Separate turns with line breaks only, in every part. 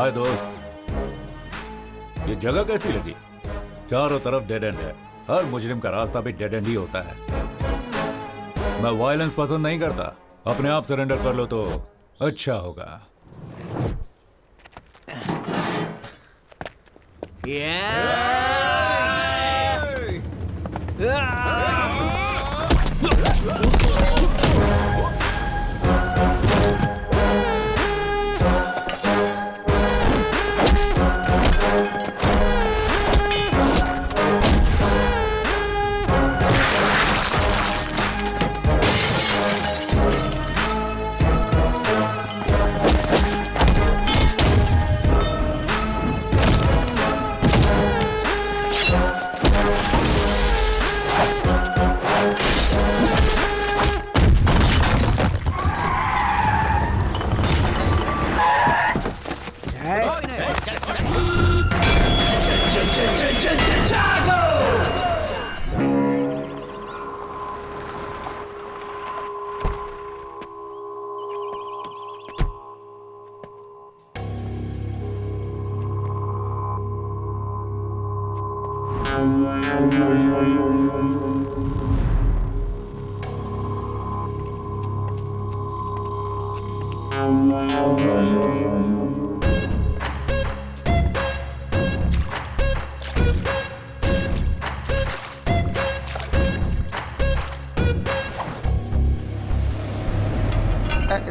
हाय दोस्त, ये जगह कैसी लगी? चारों तरफ डेड एंड है। हर मुजरिम का रास्ता भी डेड एंड ही होता है। मैं वायलेंस पसंद नहीं करता। अपने आप सरेंडर कर लो तो अच्छा होगा।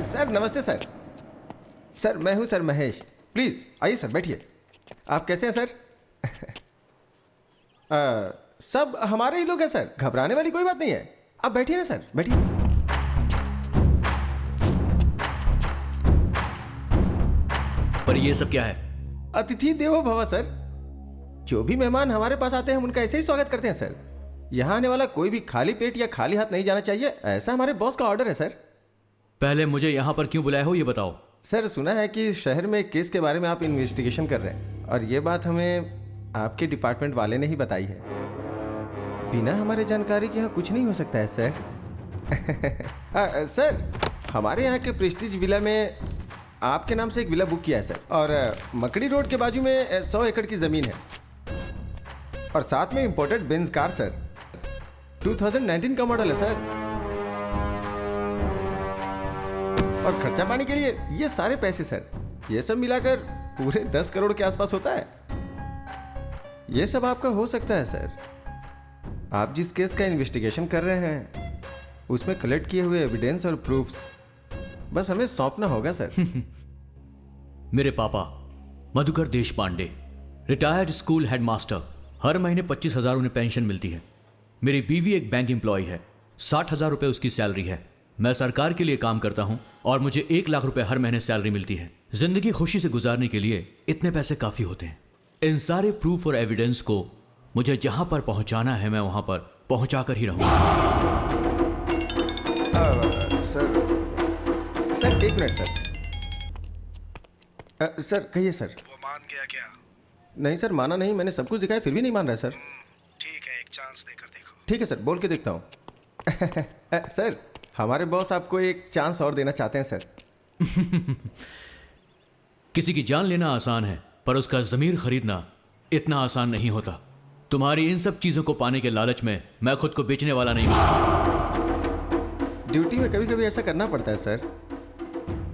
सर नमस्ते सर। सर मैं हूं सर महेश। प्लीज़ आइए सर, बैठिए। आप कैसे हैं सर? सब हमारे ही लोग हैं सर, घबराने वाली कोई बात नहीं है। आप बैठिए ना सर, बैठिए।
पर ये सब क्या है?
अतिथि देवो भव सर। जो भी मेहमान हमारे पास आते हैं हम उनका ऐसे ही स्वागत करते हैं सर। यहाँ आने वाला कोई भी खाली पेट या खाली हाथ नहीं जाना चाहिए, ऐसा हमारे बॉस का ऑर्डर है सर।
पहले मुझे यहाँ पर क्यों बुलाया हो ये बताओ।
सर सुना है कि शहर में एक केस के बारे में आप इन्वेस्टिगेशन कर रहे हैं, और ये बात हमें आपके डिपार्टमेंट वाले ने ही बताई है। बिना हमारे जानकारी के यहाँ कुछ नहीं हो सकता है सर। सर हमारे यहाँ के प्रेस्टीज विला में आपके नाम से एक विला बुक किया है सर, और मकड़ी रोड के बाजू में 100 एकड़ की ज़मीन है, और साथ में इंपोर्टेड बेंज कार सर। 2019 का मॉडल है सर। और खर्चा पानी के लिए ये सारे पैसे सर, ये सब मिलाकर पूरे 10 करोड़ के आसपास होता है। ये सब आपका हो सकता है सर। आप जिस केस का इन्वेस्टिगेशन कर रहे हैं उसमें कलेक्ट किए हुए एविडेंस और प्रूफ्स बस हमें सौंपना होगा सर।
मेरे पापा मधुकर देश पांडे, रिटायर्ड स्कूल हेडमास्टर, हर महीने 25,000 उन्हें पेंशन मिलती है। मेरी बीवी एक बैंक एम्प्लॉय है, 60,000 रुपये उसकी सैलरी है। मैं सरकार के लिए काम करता हूं और मुझे 1 लाख रुपए हर महीने सैलरी मिलती है। जिंदगी खुशी से गुजारने के लिए इतने पैसे काफी होते हैं। इन सारे प्रूफ और एविडेंस को मुझे जहां पर पहुंचाना है मैं वहां पर पहुंचा कर ही रहूंगा।
सर एक मिनट सर। सर कहिए सर।
वो मान गया क्या?
नहीं सर, माना नहीं। मैंने सब कुछ दिखाया फिर भी नहीं मान रहा है सर।
ठीक है, एक चांस देकर देखो।
ठीक है सर, बोल के देखता हूँ। सर हमारे बॉस आपको एक चांस और देना चाहते हैं सर।
किसी की जान लेना आसान है, पर उसका ज़मीर खरीदना इतना आसान नहीं होता। तुम्हारी इन सब चीज़ों को पाने के लालच में मैं खुद को बेचने वाला नहीं हूँ।
ड्यूटी में कभी कभी ऐसा करना पड़ता है सर,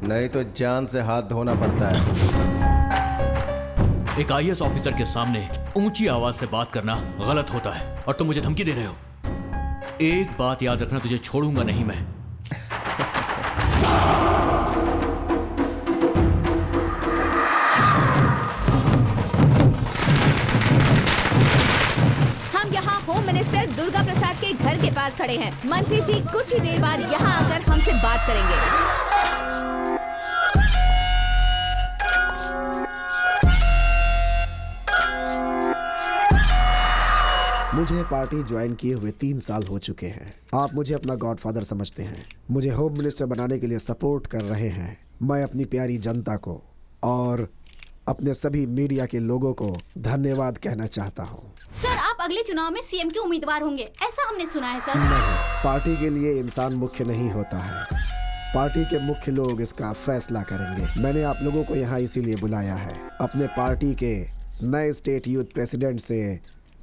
नहीं तो जान से हाथ धोना पड़ता है।
एक IAS ऑफिसर के सामने ऊंची आवाज से बात करना गलत होता है, और तुम मुझे धमकी दे रहे हो। एक बात याद रखना, तुझे छोड़ूंगा नहीं मैं।
हम यहाँ होम मिनिस्टर दुर्गा प्रसाद के घर के पास खड़े हैं। मंत्री जी कुछ ही देर बाद यहाँ आकर हमसे बात करेंगे।
मुझे पार्टी ज्वाइन किए हुए 3 साल हो चुके हैं। आप मुझे अपना गॉडफादर समझते हैं, मुझे होम मिनिस्टर बनाने के लिए सपोर्ट कर रहे हैं। मैं अपनी प्यारी जनता को और अपने सभी मीडिया के लोगों को धन्यवाद कहना चाहता हूँ।
सर आप अगले चुनाव में CM के उम्मीदवार होंगे, ऐसा हमने सुना है सर।
नहीं, पार्टी के लिए इंसान मुख्य नहीं होता है, पार्टी के मुख्य लोग इसका फैसला करेंगे। मैंने आप लोगों को यहाँ इसीलिए बुलाया है। अपने पार्टी के नए स्टेट यूथ प्रेसिडेंट से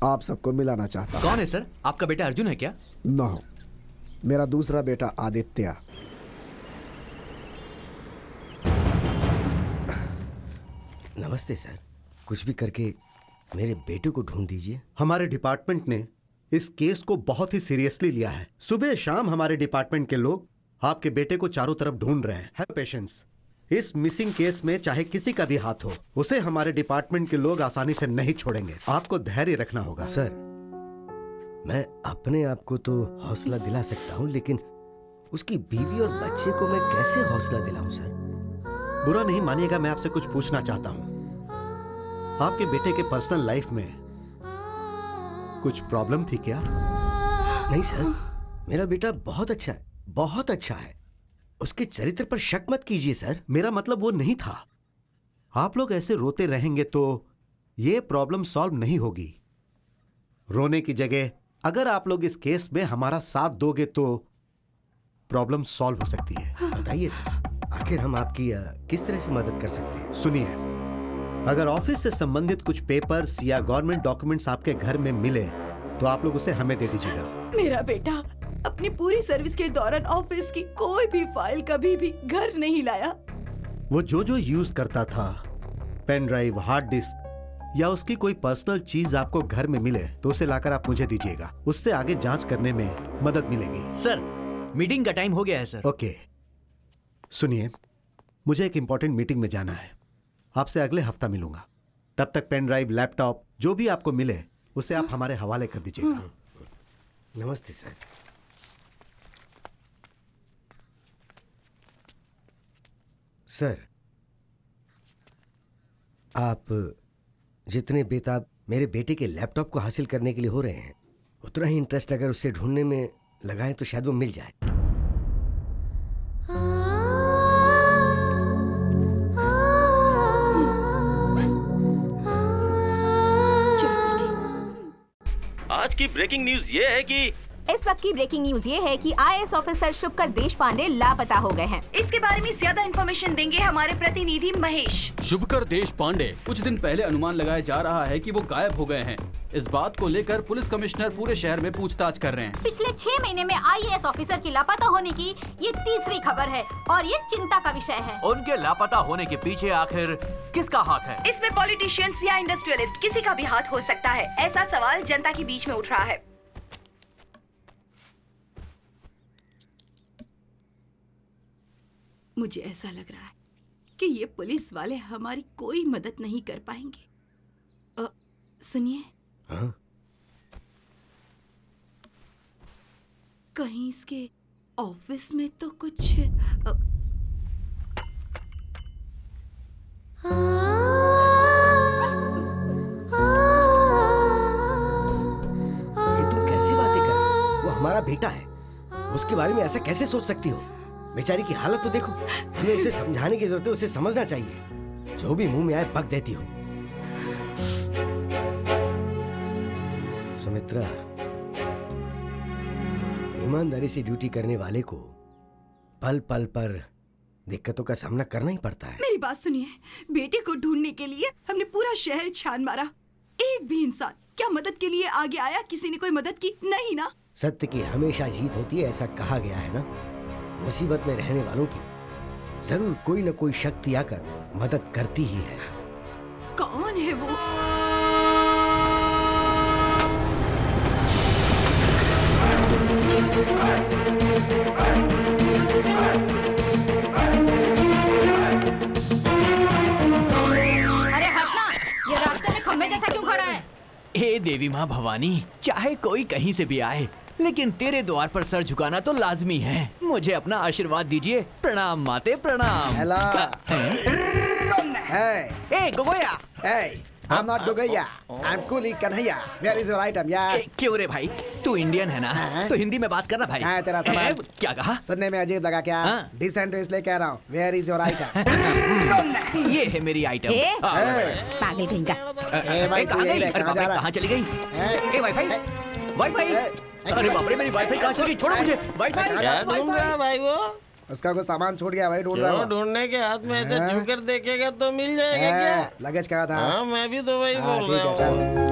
आप सबको मिलाना चाहता हूँ।
कौन है सर? आपका बेटा अर्जुन है क्या?
नो, मेरा दूसरा बेटा आदित्य।
नमस्ते सर, कुछ भी करके मेरे बेटे को ढूंढ दीजिए।
हमारे डिपार्टमेंट ने इस केस को बहुत ही सीरियसली लिया है। सुबह शाम हमारे डिपार्टमेंट के लोग आपके बेटे को चारों तरफ ढूंढ रहे हैं। Have patience. इस मिसिंग केस में चाहे किसी का भी हाथ हो, उसे हमारे डिपार्टमेंट के लोग आसानी से नहीं छोड़ेंगे। आपको धैर्य रखना होगा।
सर, मैं अपने आप को तो हौसला दिला सकता हूँ, लेकिन उसकी बीवी और बच्चे को मैं कैसे हौसला दिलाऊं सर?
बुरा नहीं मानिएगा, मैं आपसे कुछ पूछना चाहता हूँ। आपके बेटे के पर्सनल लाइफ में कुछ प्रॉब्लम थी क्या?
नहीं सर, मेरा बेटा बहुत अच्छा है, बहुत अच्छा है। उसके चरित्र पर शक मत कीजिए सर।
मेरा मतलब वो नहीं था। आप लोग ऐसे रोते रहेंगे तो ये प्रॉब्लम सॉल्व नहीं होगी। रोने की जगह अगर आप लोग इस केस में हमारा साथ दोगे तो प्रॉब्लम सॉल्व हो सकती है।
बताइए सर, आखिर हम आपकी किस तरह से मदद कर सकते हैं?
सुनिए, अगर ऑफिस से संबंधित कुछ पेपर्स या गवर्नमेंट डॉक्यूमेंट्स आपके घर में मिले तो आप लोग उसे हमें दे दीजिएगा।
मेरा बेटा अपनी पूरी सर्विस के दौरान ऑफिस की कोई भी फाइल कभी भी घर नहीं लाया।
वो जो यूज करता था, पेन ड्राइव, हार्ड डिस्क या उसकी कोई पर्सनल चीज आपको घर में मिले तो उसे लाकर आप मुझे दीजिएगा। उससे आगे जांच करने में मदद मिलेगी।
सर, मीटिंग का टाइम हो गया है सर।
ओके, सुनिए, मुझे एक इंपॉर्टेंट मीटिंग में जाना है। आपसे अगले हफ्ता मिलूंगा। तब तक पेन ड्राइव, लैपटॉप जो भी आपको मिले उसे आप हमारे हवाले कर दीजिएगा।
नमस्ते सर। सर, आप जितने बेताब मेरे बेटे के लैपटॉप को हासिल करने के लिए हो रहे हैं, उतना ही इंटरेस्ट अगर उसे ढूंढने में लगाएं तो शायद वो मिल जाए।
आज की ब्रेकिंग न्यूज ये है कि
इस वक्त की ब्रेकिंग न्यूज ये है कि आईएएस ऑफिसर शुभकर देशपांडे लापता हो गए हैं।
इसके बारे में ज्यादा इन्फॉर्मेशन देंगे हमारे प्रतिनिधि महेश।
शुभकर देशपांडे कुछ दिन पहले अनुमान लगाया जा रहा है कि वो गायब हो गए हैं। इस बात को लेकर पुलिस कमिश्नर पूरे शहर में पूछताछ कर रहे हैं।
पिछले 6 महीने में आईएएस ऑफिसर की लापता होने की ये तीसरी खबर है और ये चिंता का विषय है।
उनके लापता होने के पीछे आखिर किसका हाथ है?
इसमें पॉलिटिशियंस या इंडस्ट्रियलिस्ट किसी का भी हाथ हो सकता है। ऐसा सवाल जनता के बीच में उठ रहा है। मुझे ऐसा लग रहा है कि ये पुलिस वाले हमारी कोई मदद नहीं कर पाएंगे। सुनिए,
हाँ?
कहीं इसके ऑफिस में तो कुछ
कैसी बातें कर रही हो? वो हमारा बेटा है, उसके बारे में ऐसा कैसे सोच सकती हो? बेचारी की हालत तो देखो। हमें उसे समझाने की जरूरत है, उसे समझना चाहिए। जो भी मुंह में आए बक देती हो। सुमित्रा, ईमानदारी से ड्यूटी करने वाले को पल पल पर दिक्कतों का सामना करना ही पड़ता है।
मेरी बात सुनिए, बेटे को ढूंढने के लिए हमने पूरा शहर छान मारा। एक भी इंसान क्या मदद के लिए आगे आया? किसी ने कोई मदद की? नहीं ना।
सत्य की हमेशा जीत होती है, ऐसा कहा गया है ना। मुसीबत में रहने वालों की जरूर कोई न कोई शक्ति आकर मदद करती ही है।
कौन है वो?
अरे हटना, ये रास्ते में खंबे जैसा क्यों खड़ा है?
हे देवी माँ भवानी, चाहे कोई कहीं से भी आए, लेकिन तेरे द्वार पर सर झुकाना तो लाजमी है। मुझे अपना आशीर्वाद दीजिए। प्रणाम माते, प्रणाम।
हेलो।
ए गोगोया।
I'm not Gogaya. I'm Kuli Kanhaiya. Where is your item, यार?
क्यों रे भाई, तू इंडियन है ना? तो हिंदी में बात करना भाई।
हाँ, तेरा सामान
क्या कहा?
सुनने में अजीब लगा क्या? डिसेंट इसलिए कह रहा हूँ। Where is your item?
ये है मेरी आइटम।
पागल कहीं का।
भाई, तू यही देख, कहाँ जा रहा है?
कहाँ चली गई? ए वाईफाई, वाईफाई। अरे बाप रे, मेरी वाईफाई कहाँ चली गई? छोड़ो मुझे। वाईफाई,
क्या ढूंढ रहा है भाई वो?
उसका कोई सामान छूट गया भाई, ढूंढ रहा हूँ।
ढूंढने के हाथ में ऐसे
हाँ?
छूकर देखेगा तो मिल जाएगा क्या?
लगेज कहाँ था?
हाँ मैं भी तो वही
हाँ,
बोल
ठीक
रहा
है, चल।
हूँ।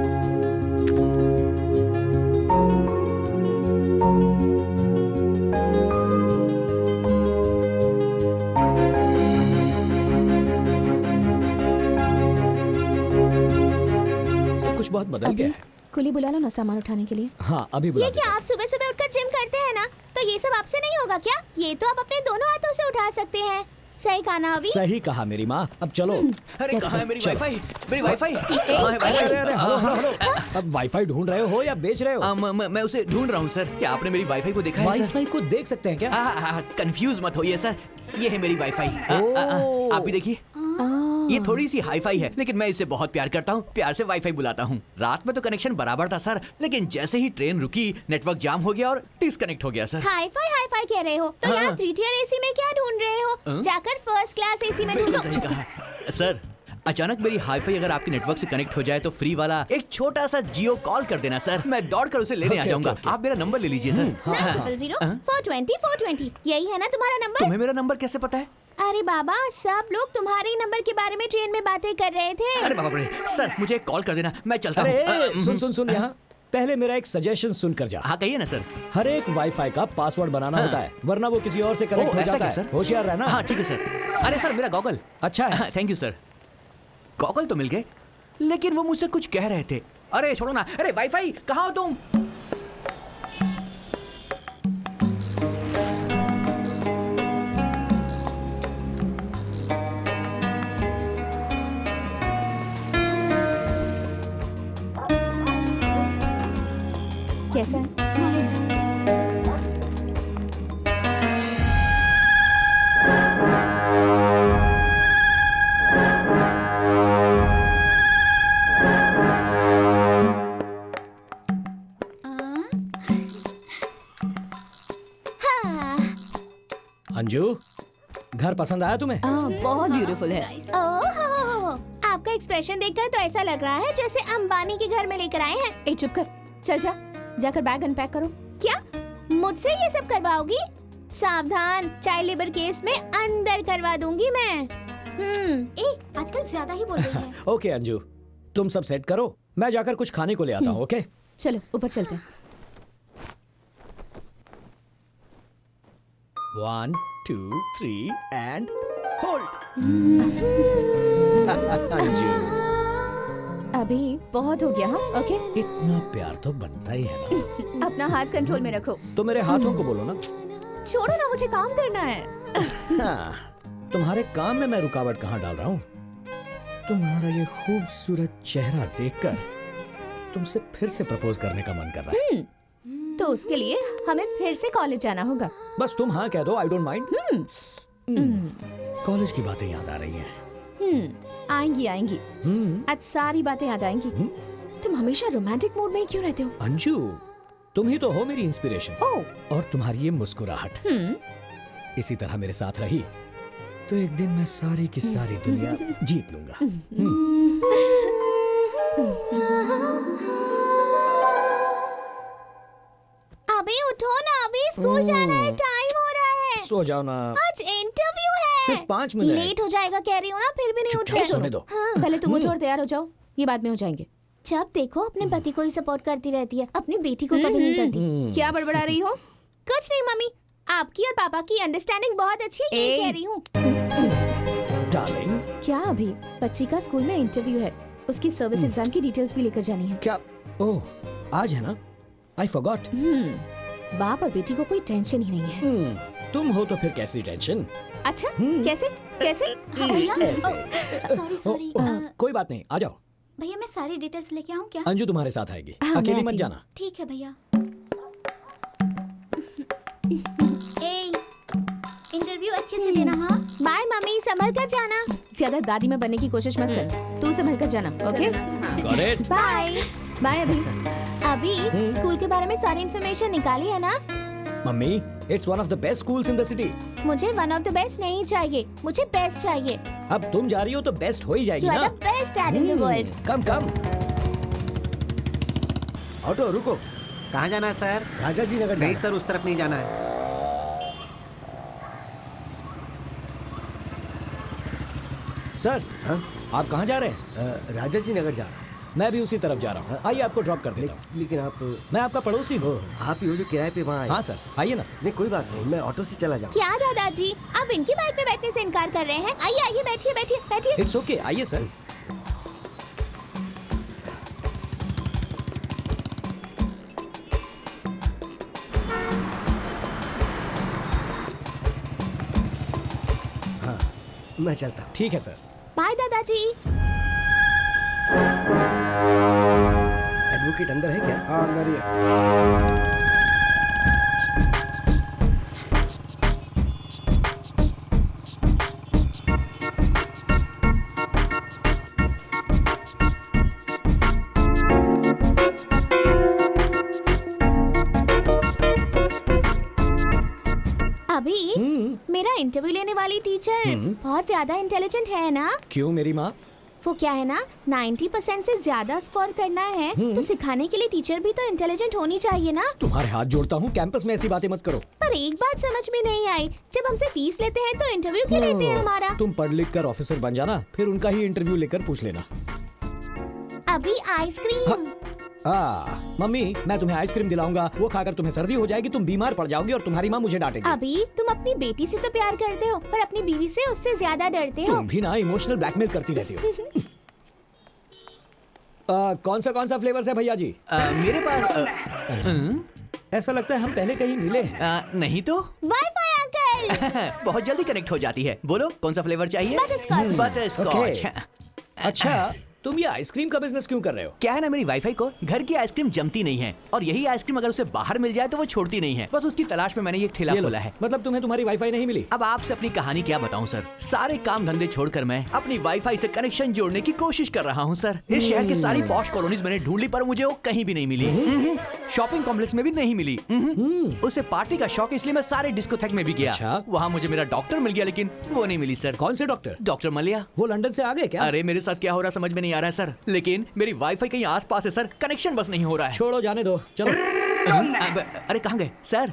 सब कुछ बहुत बदल गया है।
कुली बुला लो ना सामान उठाने के लिए।
हाँ अभी बुला
ये क्या आप सुबह सुबह उठकर जिम करते हैं ना, तो ये सब आपसे नहीं होगा क्या? ये तो आप अपने दोनों हाथों से उठा सकते हैं। सही कहा ना अभी?
सही कहा मेरी माँ। अब चलो।
अरे कहाँ है मेरी
चलो।
वाईफाई? मेरी वाईफाई कहाँ है?
अरे अरे अरे हेलो हेलो हेलो। अब वाईफाई ढूंढ रहे हो या बेच रहे हो?
मैं उसे ढूंढ रहा हूँ सर। क्या आपने मेरी वाईफाई को देखा है सर?
वाईफाई को देख सकते हैं क्या?
कंफ्यूज मत होइए सर, ये है मेरी वाईफाई। आप भी देखिए, ये थोड़ी सी हाईफाई है, लेकिन मैं इससे बहुत प्यार करता हूँ। प्यार से वाईफाई बुलाता हूँ। रात में तो कनेक्शन बराबर था सर, लेकिन जैसे ही ट्रेन रुकी नेटवर्क जाम हो गया और डिस्कनेक्ट हो गया सर।
हाईफाई कह रहे हो तो यहाँ 3 tier AC में क्या ढूंढ रहे हो? जाकर फर्स्ट क्लास AC में
बिल्कुल
ढूंढो।
सही कहा सर। अचानक मेरी हाईफाई अगर आपके नेटवर्क से कनेक्ट हो जाए तो फ्री वाला एक छोटा सा जियो कॉल कर देना सर। मैं दौड़कर उसे लेने आ जाऊंगा। आप मेरा नंबर ले लीजिए सर।
900-420-420 यही है ना तुम्हारा नंबर?
तुम्हें मेरा नंबर कैसे पता है?
अरे बाबा, सब लोग तुम्हारे ही नंबर के बारे में ट्रेन में बातें कर रहे थे।
अरे बाबा रे, सर मुझे एक कॉल कर देना, मैं चलता हूँ।
अरे सुन सुन सुन, यहाँ पहले मेरा एक सजेशन सुन कर जा।
हाँ कहिए ना सर।
हर एक वाईफाई का पासवर्ड बनाना होता है, वरना वो किसी और से कनेक्ट हो जाता है। होशियार रहना।
हाँ ठीक है सर। अरे सर मेरा गॉगल
अच्छा है।
Thank you sir. गॉगल तो मिल गए, लेकिन वो मुझसे कुछ कह रहे थे। अरे छोड़ो ना। अरे वाईफाई कहाँ हो तुम?
कैसा है?
अंजू, घर पसंद आया तुम्हें?
बहुत ब्यूटीफुल है। ओह, आपका एक्सप्रेशन देखकर तो ऐसा लग रहा है जैसे अंबानी के घर में लेकर आए हैं। ए चुप कर, चल जा, जाकर बैग अनपैक करो। क्या मुझसे ये सब करवाओगी? सावधान, चाइल्ड लेबर केस में अंदर करवा दूंगी मैं।
आजकल ज्यादा ही बोल रही है।
ओके अंजू, तुम सब सेट करो, मैं जाकर कुछ खाने को ले आता हूँ। ओके
चलो ऊपर चलते हैं।
1 2 3 एंड होल्ड। अंजू
अभी बहुत हो गया। हाँ ओके,
इतना प्यार तो बनता ही है ना।
अपना हाथ कंट्रोल में रखो।
तो मेरे हाथों को बोलो ना।
छोड़ो ना, मुझे काम करना है।
हाँ, तुम्हारे काम में मैं रुकावट कहाँ डाल रहा हूँ? तुम्हारा ये खूबसूरत चेहरा देखकर तुमसे फिर से प्रपोज करने का मन कर रहा है।
तो उसके लिए हमें फिर से कॉलेज जाना होगा।
बस तुम हाँ कह दो, आई डोंट माइंड। कॉलेज की बातें याद आ रही हैं।
आएंगी आएंगी, आज सारी बातें याद आएंगी। तुम हमेशा रोमांटिक मूड में ही क्यों रहते हो?
अंजू, तुम ही तो हो मेरी इंस्पिरेशन। और तुम्हारी ये मुस्कुराहट इसी तरह मेरे साथ रही तो एक दिन मैं सारी की सारी दुनिया जीत लूंगा।
अभी उठो ना, अभी स्कूल जाना है, टाइम हो रहा है।
सो जाओ ना,
आज इंटरव्यू है।
सिर्फ 5 मिनट।
लेट हो जाएगा कह रही हूँ ना, फिर भी नहीं उठ रहे।
सोने दो।
हाँ, पहले तुम उठो और तैयार हो जाओ, ये बाद में हो जाएंगे। जब देखो अपने पति को ही सपोर्ट करती रहती है, अपनी बेटी को कभी नहीं करती। क्या बड़बड़ा रही हो? कुछ नहीं मम्मी, आपकी और पापा की अंडरस्टैंडिंग बहुत अच्छी है, ये कह रही हूँ।
डार्लिंग,
क्या अभी बच्ची का स्कूल में इंटरव्यू है, उसकी सर्विस एग्जाम की डिटेल्स भी लेकर जानी है।
क्या? ओह, आज है ना? I forgot.
बाप और बेटी को कोई टेंशन ही नहीं है।
तुम हो तो फिर कैसी टेंशन?
अच्छा, कैसे कैसे?
Sorry sorry.
कोई बात नहीं, आ जाओ।
भैया मैं सारी डिटेल्स लेके आऊँ क्या?
अंजू तुम्हारे साथ आएगी,
हाँ,
अकेली
मैं
मत
आती
जाना।
ठीक है भैया। इंटरव्यू अच्छे से देना। हाँ
बाय मम्मी, संभल कर जाना। ज्यादा दादी में बनने की कोशिश मत कर, तू संभल कर जाना। Okay
Got it?
Bye bye. अभी स्कूल के बारे में सारी इन्फॉर्मेशन निकाली है ना?
Mummy, it's one of the best schools in the city.
मुझे वन ऑफ द बेस्ट नहीं चाहिए, मुझे बेस्ट चाहिए।
अब तुम जा रही हो तो बेस्ट हो ही जाएगी
You are
ना।
the best dad in the world.
Come come.
Auto रुको। कहाँ जाना है सर?
राजा जी नगर
नहीं सर, उस तरफ नहीं जाना है।
सर
हाँ?
आप कहाँ जा रहे हैं?
राजा जी नगर जा रहा हूँ।
मैं भी उसी तरफ जा रहा हूँ। आइए आपको ड्रॉप कर देता हूँ।
लेकिन आप
मैं आपका पड़ोसी हूँ।
आप ही हो जो किराए पे वहाँ आए?
हाँ सर, आइए ना।
नहीं कोई बात नहीं, मैं ऑटो से चला जाऊँगा।
क्या दादाजी, आप इनकी बाइक पे बैठने से इनकार कर रहे हैं? आइए आइए, बैठिए बैठिए बैठिए।
इट्स ओके, आइए सर।
हाँ, मैं चलता हूँ।
ठीक है सर।
बाय दादाजी।
एडवोकेट अंदर है क्या?
हाँ अंदर ही है।
अभी मेरा इंटरव्यू लेने वाली टीचर बहुत ज्यादा इंटेलिजेंट है ना?
क्यों मेरी माँ?
वो क्या है ना, 90% से ज्यादा स्कोर करना है तो सिखाने के लिए टीचर भी तो इंटेलिजेंट होनी चाहिए ना।
तुम्हारे हाथ जोड़ता हूँ, कैंपस में ऐसी बातें मत करो।
पर एक बात समझ में नहीं आई, जब हमसे फीस लेते हैं तो इंटरव्यू क्यों लेते हैं हमारा?
तुम पढ़ लिख कर ऑफिसर बन जाना, फिर उनका ही इंटरव्यू लेकर पूछ लेना।
अभी आइसक्रीम।
मम्मी मैं तुम्हें आइसक्रीम दिलाऊंगा, वो खाकर तुम्हें सर्दी हो जाएगी, तुम बीमार पड़ जाओगी और तुम्हारी माँ मुझे डांटेगी।
अभी तुम अपनी बेटी से तो प्यार करते हो पर अपनी बीवी से उससे ज्यादा डरते हो।
तुम भी ना इमोशनल ब्लैकमेल करती रहती हो। कौन सा फ्लेवर्स है भैया जी?
मेरे पास
ऐसा लगता है हम पहले कहीं मिले हैं।
नहीं तो
वाईफाई अंकल।
बहुत जल्दी कनेक्ट हो जाती है। बोलो कौन सा फ्लेवर चाहिए?
बटरस्कॉच।
बटरस्कॉच।
अच्छा तुम ये आइसक्रीम का बिजनेस क्यों कर रहे हो?
क्या है ना, मेरी वाईफाई को घर की आइसक्रीम जमती नहीं है और यही आइसक्रीम अगर उसे बाहर मिल जाए तो वो छोड़ती नहीं है। बस उसकी तलाश में मैंने ये ठेला खोला है।
मतलब तुम्हें तुम्हारी वाईफाई नहीं मिली?
अब आपसे अपनी कहानी क्या बताऊं सर, सारे काम धंधे छोड़कर मैं अपनी वाईफाई से कनेक्शन जोड़ने की कोशिश कर रहा हूं सर। इस शहर की सारी पॉश कॉलोनीज मैंने ढूंढ ली पर मुझे वो कहीं भी नहीं मिली। शॉपिंग कॉम्प्लेक्स में भी नहीं मिली। उसे पार्टी का शौक इसलिए मैं सारे डिस्कोथेक में भी गया। वहाँ मुझे मेरा डॉक्टर मिल गया लेकिन वो नहीं मिली सर।
कौन से डॉक्टर?
डॉक्टर मलिया।
वो लंदन से आ गए क्या?
अरे मेरे साथ क्या हो रहा समझ में नहीं आ रहा है सर, लेकिन मेरी वाईफाई कहीं आसपास है सर, कनेक्शन बस नहीं हो रहा है।
छोड़ो जाने दो, चलो।
अरे कहाँ गए सर?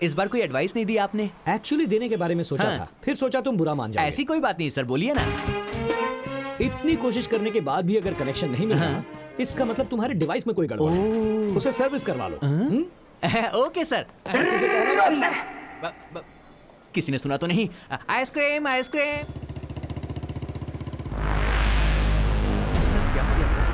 इस बार कोई एडवाइस नहीं दी आपने?
एक्चुअली देने के बारे में सोचा था, फिर सोचा तुम बुरा मान जाओगे।
ऐसी कोई बात नहीं सर, बोलिए ना।
इतनी कोशिश करने के बाद भी अगर कनेक्शन नहीं मिला इसका मतलब तुम्हारे डिवाइस में कोई गड़बड़ है। उसे सर्विस करवा लो।
Okay sir.
ऐसे से कहना।
किसी ने सुना तो नहीं? Ice cream ice cream.
सर क्या हो गया सर?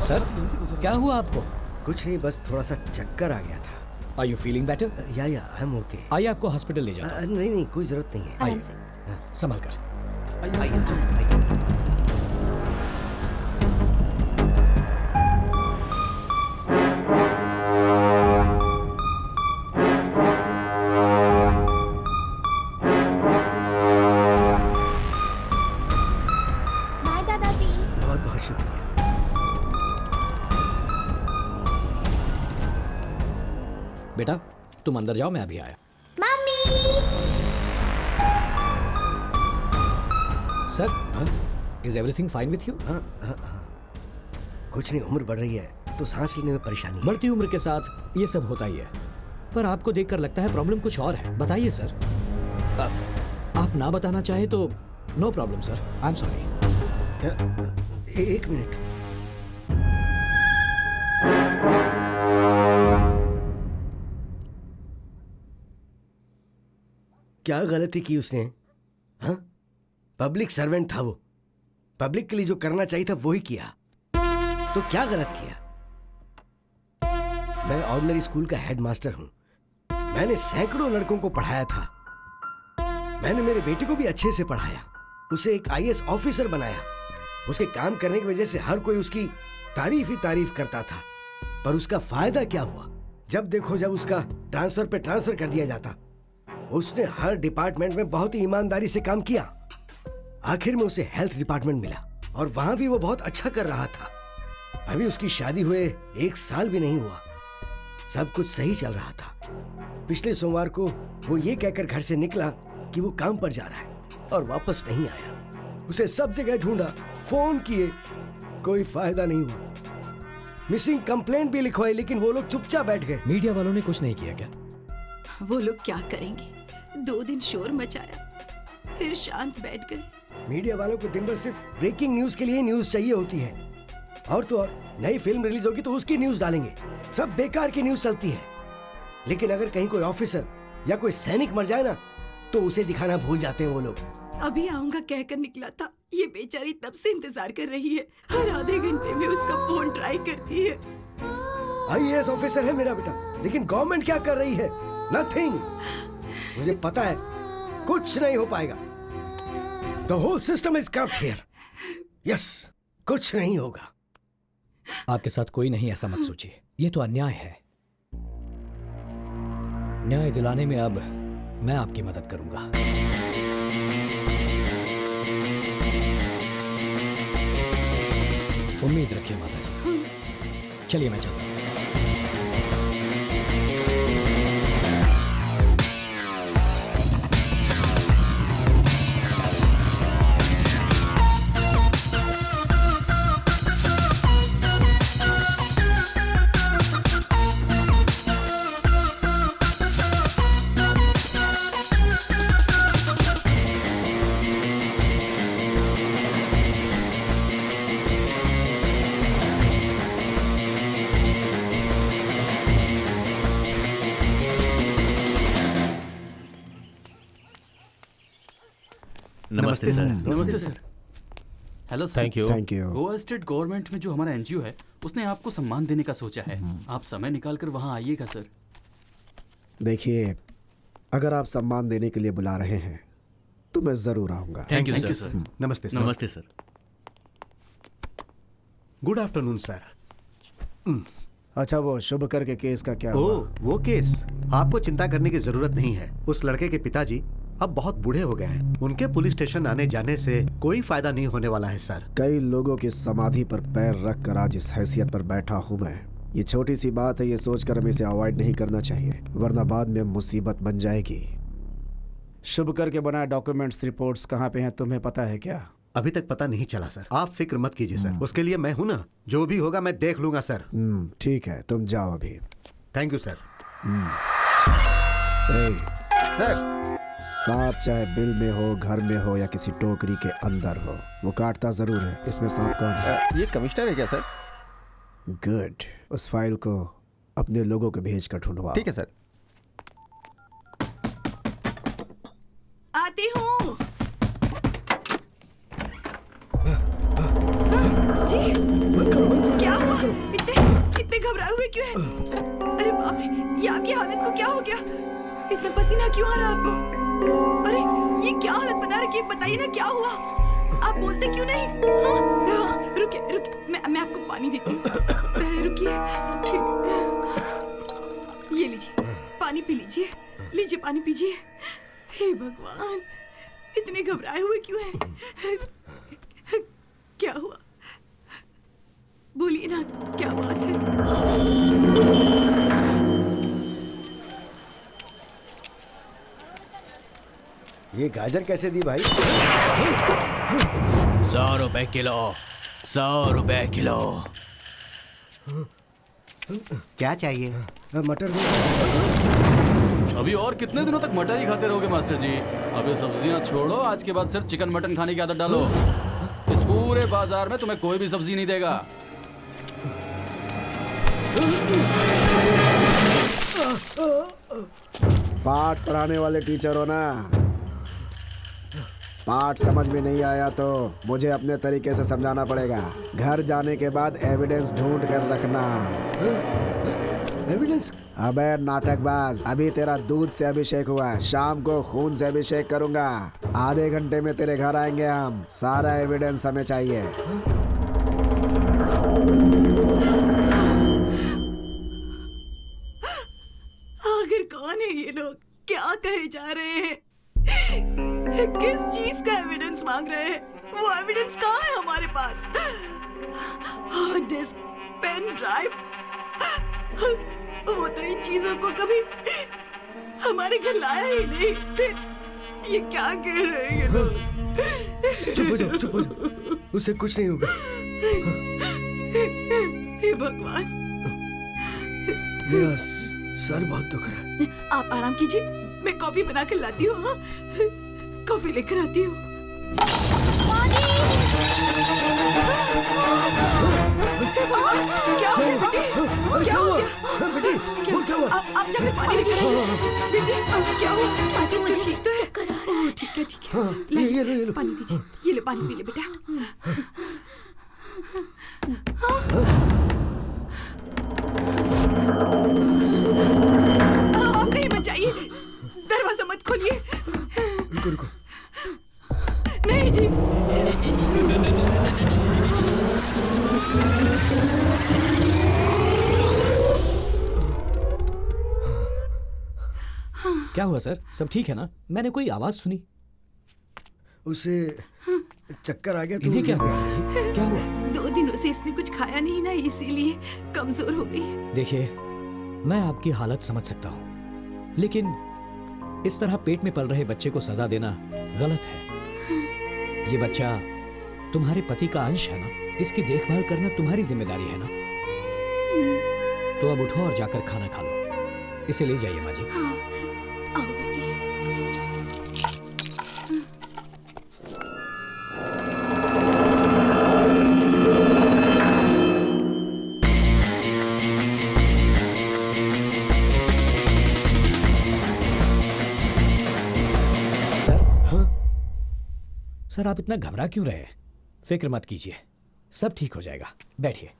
सर क्या हुआ आपको?
कुछ नहीं, बस थोड़ा सा चक्कर आ गया था।
Are you feeling better?
या आई एम ओके।
आइए आपको हॉस्पिटल ले जाता हूं।
नहीं कोई जरूरत नहीं है।
आइए संभल कर।
बाय दादाजी।
बहुत बहुत शुक्रिया।
बेटा तुम अंदर जाओ, मैं अभी आया।
Mummy.
Sir is everything fine with you?
कुछ नहीं, उम्र बढ़ रही है तो सांस लेने में परेशानी है।
बढ़ती उम्र के साथ ये सब होता ही है, पर आपको देखकर लगता है प्रॉब्लम कुछ और है। बताइए सर। आप ना बताना चाहे तो no problem sir, I am sorry.
एक मिनट। क्या गलती की उसने? हाँ, पब्लिक सर्वेंट था वो, पब्लिक के लिए जो करना चाहिए था वो ही किया, तो क्या गलत किया? मैं ऑर्डिनरी स्कूल का हेडमास्टर हूं, मैंने सैकड़ों लड़कों को पढ़ाया था, मैंने मेरे बेटे को भी अच्छे से पढ़ाया, उसे एक आईएएस ऑफिसर बनाया। उसके काम करने की वजह से हर कोई उसकी तारीफ ही तारीफ करता था, पर उसका फायदा क्या हुआ? जब देखो जब उसका ट्रांसफर पे ट्रांसफर कर दिया जाता। उसने हर डिपार्टमेंट में बहुत ही ईमानदारी से काम किया, आखिर में उसे हेल्थ डिपार्टमेंट मिला और वहां भी वो बहुत अच्छा कर रहा था। अभी उसकी शादी हुए 1 साल भी नहीं हुआ, सब कुछ सही चल रहा था। पिछले सोमवार को वो ये कहकर घर से निकला कि वो काम पर जा रहा है और वापस नहीं आया। उसे सब जगह ढूंढा, फोन किए, कोई फायदा नहीं हुआ। मिसिंग कंप्लेंट भी लिखवाई लेकिन वो लोग चुपचाप बैठ गए।
मीडिया वालों ने कुछ नहीं किया क्या?
वो लोग क्या करेंगे? 2 दिन शोर मचाया, फिर शांत बैठ गए।
मीडिया वालों को दिन भर सिर्फ ब्रेकिंग न्यूज के लिए न्यूज चाहिए होती है। और तो और नई फिल्म रिलीज होगी तो उसकी न्यूज डालेंगे। सब बेकार की न्यूज चलती है। लेकिन अगर कहीं कोई ऑफिसर या कोई सैनिक मर जाए ना तो उसे दिखाना भूल जाते हैं वो लोग।
अभी आऊंगा कहकर निकला था, ये बेचारी तब से इंतजार कर रही है। हर आधे घंटे में उसका फोन ट्राई करती है।
आईएएस ऑफिसर है मेरा बेटा, लेकिन गवर्नमेंट क्या कर रही है? नथिंग। मुझे पता है कुछ नहीं हो पाएगा। The whole system is corrupt here. Yes, कुछ नहीं होगा।
आपके साथ कोई नहीं, ऐसा मत सोचिए। ये तो अन्याय है। न्याय दिलाने में अब मैं आपकी मदद करूंगा। उम्मीद रखिए माता जी। चलिए मैं चलता हूं।
नमस्ते सर।
नमस्ते sir.
Hello sir.
Thank you.
Goa state government में जो हमारा एनजीओ है उसने आपको सम्मान देने का सोचा है। आप समय निकाल कर वहाँ आइएगा सर।
देखिए, अगर आप सम्मान देने के लिए बुला रहे हैं तो मैं जरूर आऊंगा।
Thank you sir.
नमस्ते सर।
नमस्ते सर।
Good afternoon sir.
अच्छा, वो शुभकर के केस का क्या हुआ?
वो केस, आपको चिंता करने की जरूरत नहीं है। उस लड़के के पिताजी अब बहुत बूढ़े हो गए हैं। उनके पुलिस स्टेशन आने जाने से कोई फायदा नहीं होने वाला है सर।
कई लोगों की समाधि पर पैर रख कर आज इस हैसियत पर बैठा हूँ मैं। ये छोटी सी बात है, ये सोचकर हमें इसे अवॉइड नहीं करना चाहिए, वरना बाद में मुसीबत बन जाएगी। शुभकर के बनाए डॉक्यूमेंट्स, रिपोर्ट्स कहाँ पे हैं तुम्हें पता है क्या?
अभी तक पता नहीं चला सर। आप फिक्र मत कीजिए सर, उसके लिए मैं हूँ ना। जो भी होगा मैं देख लूंगा सर।
ठीक है, तुम जाओ अभी।
Thank you sir.
सर,
सांप चाहे बिल में हो, घर में हो या किसी टोकरी के अंदर हो, वो काटता जरूर है। इसमें सांप कौन है?
ये कमिश्नर है क्या सर?
गुड, उस फाइल को अपने लोगों को भेज कर ढूंढवाओ।
ठीक है सर।
आती हूँ जी। क्या हुआ? इतने घबराए हुए क्यों हैं? अरे बाप रे, ये आपकी हालत को क्या हो गया? इतना पसीना क्यों आ रहा है आपको? अरे ये क्या हालत बना रखी है? बताइए ना क्या हुआ? आप बोलते क्यों नहीं? हाँ, रुकिए, मैं आपको पानी देती हूँ। पहले रुकिए। ये लीजिए, पानी पी लीजिए। लीजिए, पानी पीजिए। हे भगवान, इतने घबराए हुए क्यों हैं? क्या हुआ? बोलिए ना, क्या बात है?
ये गाजर कैसे दी भाई?
100 रुपए किलो। 100 रुपए किलो।
क्या चाहिए?
मटर।
अभी और कितने दिनों तक मटर ही खाते रहोगे मास्टर जी? अबे सब्जियां छोड़ो, आज के बाद सिर्फ चिकन मटन खाने की आदत डालो। इस पूरे बाजार में तुम्हें कोई भी सब्जी नहीं देगा।
पाठ पढ़ाने वाले टीचर हो ना? पाठ समझ में नहीं आया तो मुझे अपने तरीके से समझाना पड़ेगा। घर जाने के बाद एविडेंस ढूंढ कर रखना।
एविडेंस?
अबे नाटकबाज, अभी तेरा दूध से अभिषेक हुआ है, शाम को खून से अभिषेक करूंगा। आधे घंटे में तेरे घर आएंगे हम। सारा एविडेंस हमें चाहिए।
आखिर कौन है ये लोग? क्या कहे जा रहे हैं? किस चीज का एविडेंस मांग रहे हैं? वो एविडेंस कहाँ है हमारे पास? हार्ड डिस्क, पेन ड्राइव, वो तो इन चीजों को कभी हमारे घर लाया ही नहीं। फिर ये क्या कह रहे हैं ये लोग?
चुप हो जाओ, चुप हो जाओ। उसे कुछ नहीं होगा।
हे भगवान,
मेरा सर बहुत दुख रहा है।
आप आराम कीजिए, मैं कॉफी बना कर लाती हूँ। हाँ? कॉफी लेकर आती हूँ। क्या हो गया बेटी? क्या हो गया बेटी? क्या हुआ? आप जाकर पानी लेकर आइए। बेटी क्या हुआ?
माजी मुझे
ठीक तो है?
चक्कर आ रहा है।
ठीक है ठीक है। ये लो पानी दीजिए। ये ले पानी पी ले बेटा। आप कहीं मत जाइए। दरवाजा मत खोलिए।
रुको रुको।
नहीं जी।
क्या हुआ सर? सब ठीक है ना? मैंने कोई आवाज सुनी।
उसे चक्कर आ गया।
इन्हें क्या हुआ? क्या हुआ?
2 दिनों से इसने कुछ खाया नहीं ना, इसीलिए कमजोर हो गई है।
देखिए, मैं आपकी हालत समझ सकता हूँ, लेकिन इस तरह पेट में पल रहे बच्चे को सजा देना गलत है। ये बच्चा तुम्हारे पति का अंश है ना, इसकी देखभाल करना तुम्हारी जिम्मेदारी है ना। तो अब उठो और जाकर खाना खा लो। इसे ले जाइए माँ जी।
आओ बेटी।
सर, आप इतना घबरा क्यों रहे? फिक्र मत कीजिए, सब ठीक हो जाएगा। बैठिए।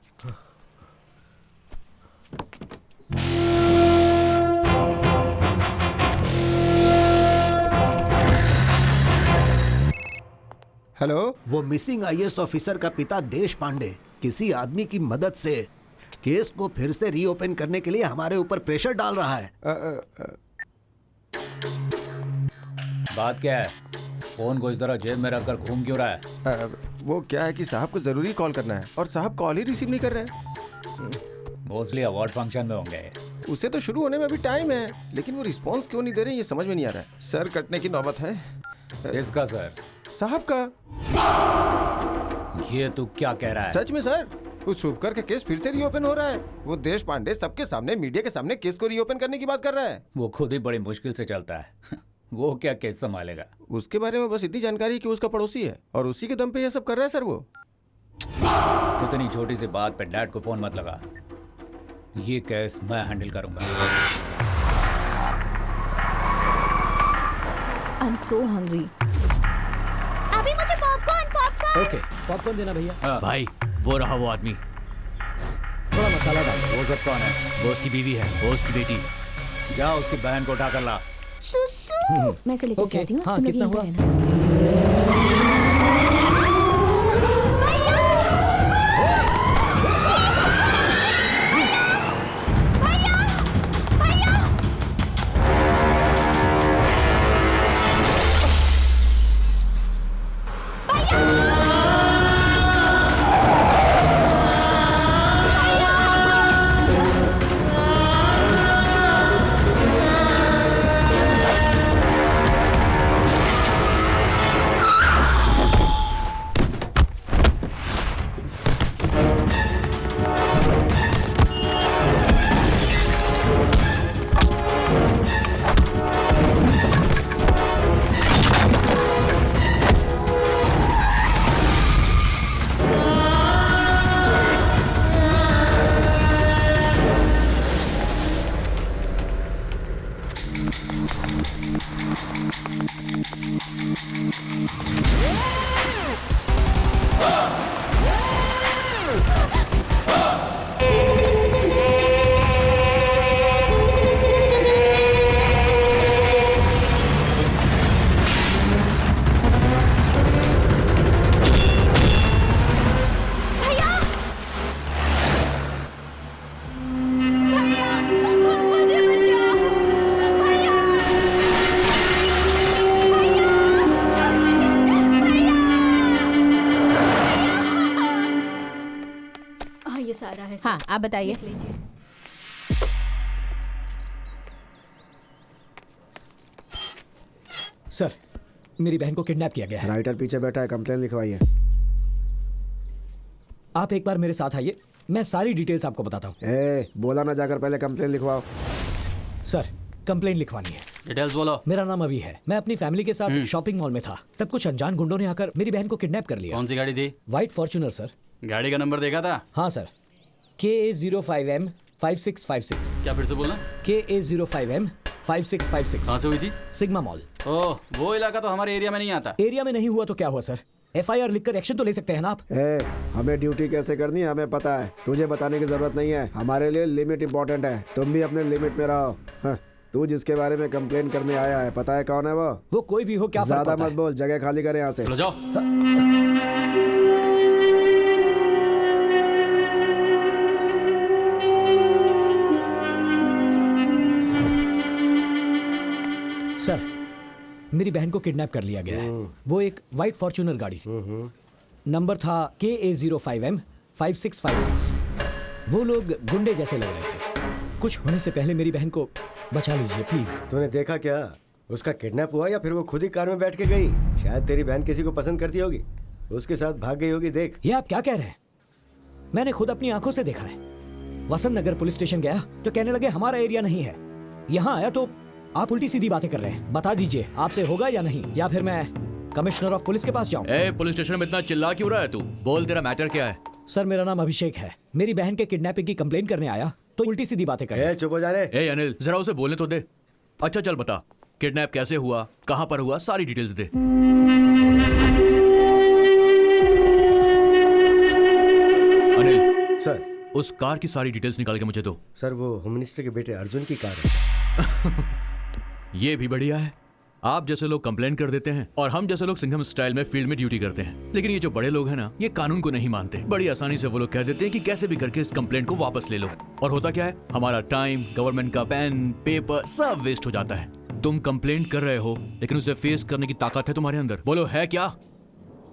हेलो।
वो मिसिंग आईएएस ऑफिसर का पिता देश पांडे किसी आदमी की मदद से केस को फिर से रीओपन करने के लिए हमारे ऊपर प्रेशर डाल रहा है।
बात क्या है? फोन को इस तरह जेब में रखकर घूम क्यों रहा है?
वो क्या है कि साहब को जरूरी कॉल करना है और साहब कॉल ही रिसीव नहीं कर रहे हैं।
मोस्टली अवार्ड फंक्शन में होंगे।
उसे तो शुरू होने में भी टाइम है, लेकिन वो रिस्पांस क्यों नहीं दे रहे ये समझ में नहीं आ रहा है। सर कटने की नौबत है।
किसका सर?
साहब का।
ये तू क्या कह रहा है?
सच में सर, उस शुभकर का केस फिर से रीओपन हो रहा है। वो देश पांडे सबके सामने, मीडिया के सामने केस को रीओपन करने की बात कर रहा है।
वो खुद ही बड़ी मुश्किल से चलता है। वो क्या केस संभालेगा?
उसके बारे में बस इतनी जानकारी है कि उसका पड़ोसी है और उसी के दम पे ये सब कर रहा है सर। वो
इतनी छोटी सी बात पे डैड को फोन मत लगा। ये केस मैं हैंडल करूंगा।
I'm so hungry. अभी मुझे पॉपकॉर्न।
ओके, पॉपकॉर्न देना भैया।
भाई, वो रहा वो आदमी।
थोड़ा मसाला डाल।
वो सब कौन है?
वो उसकी बीवी है, वो उसकी बेटी।
जा उसकी बहन को उठा कर ला।
सुसु। मैं से लेकर जाती हूँ।
हाँ,
तुम लोग
कितना
यहीं पे
हुआ?
रहना। हाँ, आप बताइए।
सर, मेरी बहन को किडनैप किया गया है।
राइटर पीछे बैठा है, कंप्लेन लिखवाइए।
आप एक बार मेरे साथ आइए, मैं सारी डिटेल्स आपको बताता हूँ।
बोला ना, जाकर पहले कंप्लेन लिखवाओ।
सर, कंप्लेन लिखवानी है।
डिटेल्स बोलो।
मेरा नाम अभी है। मैं अपनी फैमिली के साथ शॉपिंग मॉल में था, तब कुछ अनजान गुंडों ने आकर मेरी बहन को किडनैप कर लिया।
कौन सी गाड़ी थी?
White Fortuner sir.
गाड़ी का नंबर देखा था?
हाँ सर, KA05M 5656।
क्या फिर से बोलना?
KA05M 5656।
कहाँ से हुई थी?
Sigma mall.
ओह, वो इलाका तो हमारे एरिया में नहीं आता।
एरिया में नहीं हुआ तो क्या हुआ सर? FIR लिखकर एक्शन तो ले सकते हैं ना आप।
हमें ड्यूटी कैसे करनी है हमें पता है, तुझे बताने की जरूरत नहीं है। हमारे लिए लिमिट इंपॉर्टेंट है, तुम भी अपने लिमिट में रहो। हाँ, तू जिसके बारे में कंप्लेन करने आया है, पता है कौन है वो?
वो कोई भी हो, क्या
ज्यादा मत बोल, जगह खाली करें यहाँ से।
चलो जाओ।
सर, मेरी बहन को किडनैप कर लिया गया है। वो एक व्हाइट फॉर्च्यूनर गाड़ी थी, नंबर था KA05M 5656। वो लोग गुंडे जैसे लग रहे थे। कुछ होने से पहले मेरी बहन को बचा लीजिए प्लीज।
तूने देखा क्या? उसका किडनैप हुआ या फिर वो खुद ही कार में बैठ के गई? शायद तेरी बहन किसी को पसंद करती होगी, उसके साथ भाग गई होगी। देख।
ये आप क्या कह रहे हैं? मैंने खुद अपनी आंखों से देखा है। वसंत नगर पुलिस स्टेशन गया तो कहने लगे हमारा एरिया नहीं है। यहाँ आया तो आप उल्टी सीधी बातें कर रहे हैं। बता दीजिए आपसे होगा या नहीं, या फिर मैं कमिश्नर ऑफ पुलिस के पास जाऊं?
पुलिस स्टेशन में इतना चिल्ला क्यों रहा है तू? बोल, तेरा मैटर क्या है?
सर, मेरा नाम अभिषेक है। मेरी बहन के किडनैपिंग की कंप्लेन करने आया तो उल्टी सीधी बातें कर।
चुप हो जा रे।
अनिल, जरा उसे बोलने तो दे। अच्छा चल बता, किडनैप कैसे हुआ, कहाँ पर हुआ, सारी डिटेल्स दे। अनिल
सर,
उस कार की सारी डिटेल्स निकाल के मुझे दो।
सर, वो होम मिनिस्टर के बेटे अर्जुन की कार है।
ये भी बढ़िया है। आप जैसे लोग कंप्लेन कर देते हैं और हम जैसे लोग सिंघम स्टाइल में फील्ड में ड्यूटी करते हैं। लेकिन ये जो बड़े लोग हैं ना, ये कानून को नहीं मानते। बड़ी आसानी से वो लोग कह देते हैं कि कैसे भी करके इस कंप्लेंट को वापस ले लो। और होता क्या है, हमारा टाइम, गवर्नमेंट का पेन, पेपर सब वेस्ट हो जाता है। तुम कंप्लेंट कर रहे हो, लेकिन उसे फेस करने की ताकत है तुम्हारे अंदर। बोलो, है क्या?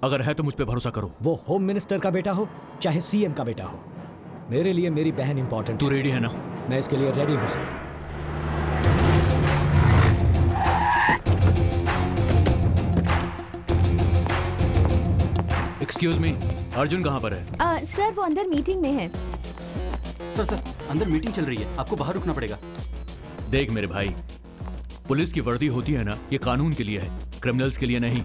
अगर है तो मुझ पर भरोसा करो।
वो होम मिनिस्टर का बेटा हो चाहे CM का बेटा हो, मेरे लिए मेरी बहन इंपॉर्टेंट।
तू रेडी है ना?
मैं इसके लिए रेडी हूँ सर।
एक्सक्यूज मी, अर्जुन कहाँ पर है?
सर, वो अंदर मीटिंग में है।
सर, अंदर मीटिंग चल रही है, आपको बाहर रुकना पड़ेगा।
देख मेरे भाई, पुलिस की वर्दी होती है ना, ये कानून के लिए है, क्रिमिनल्स के लिए नहीं।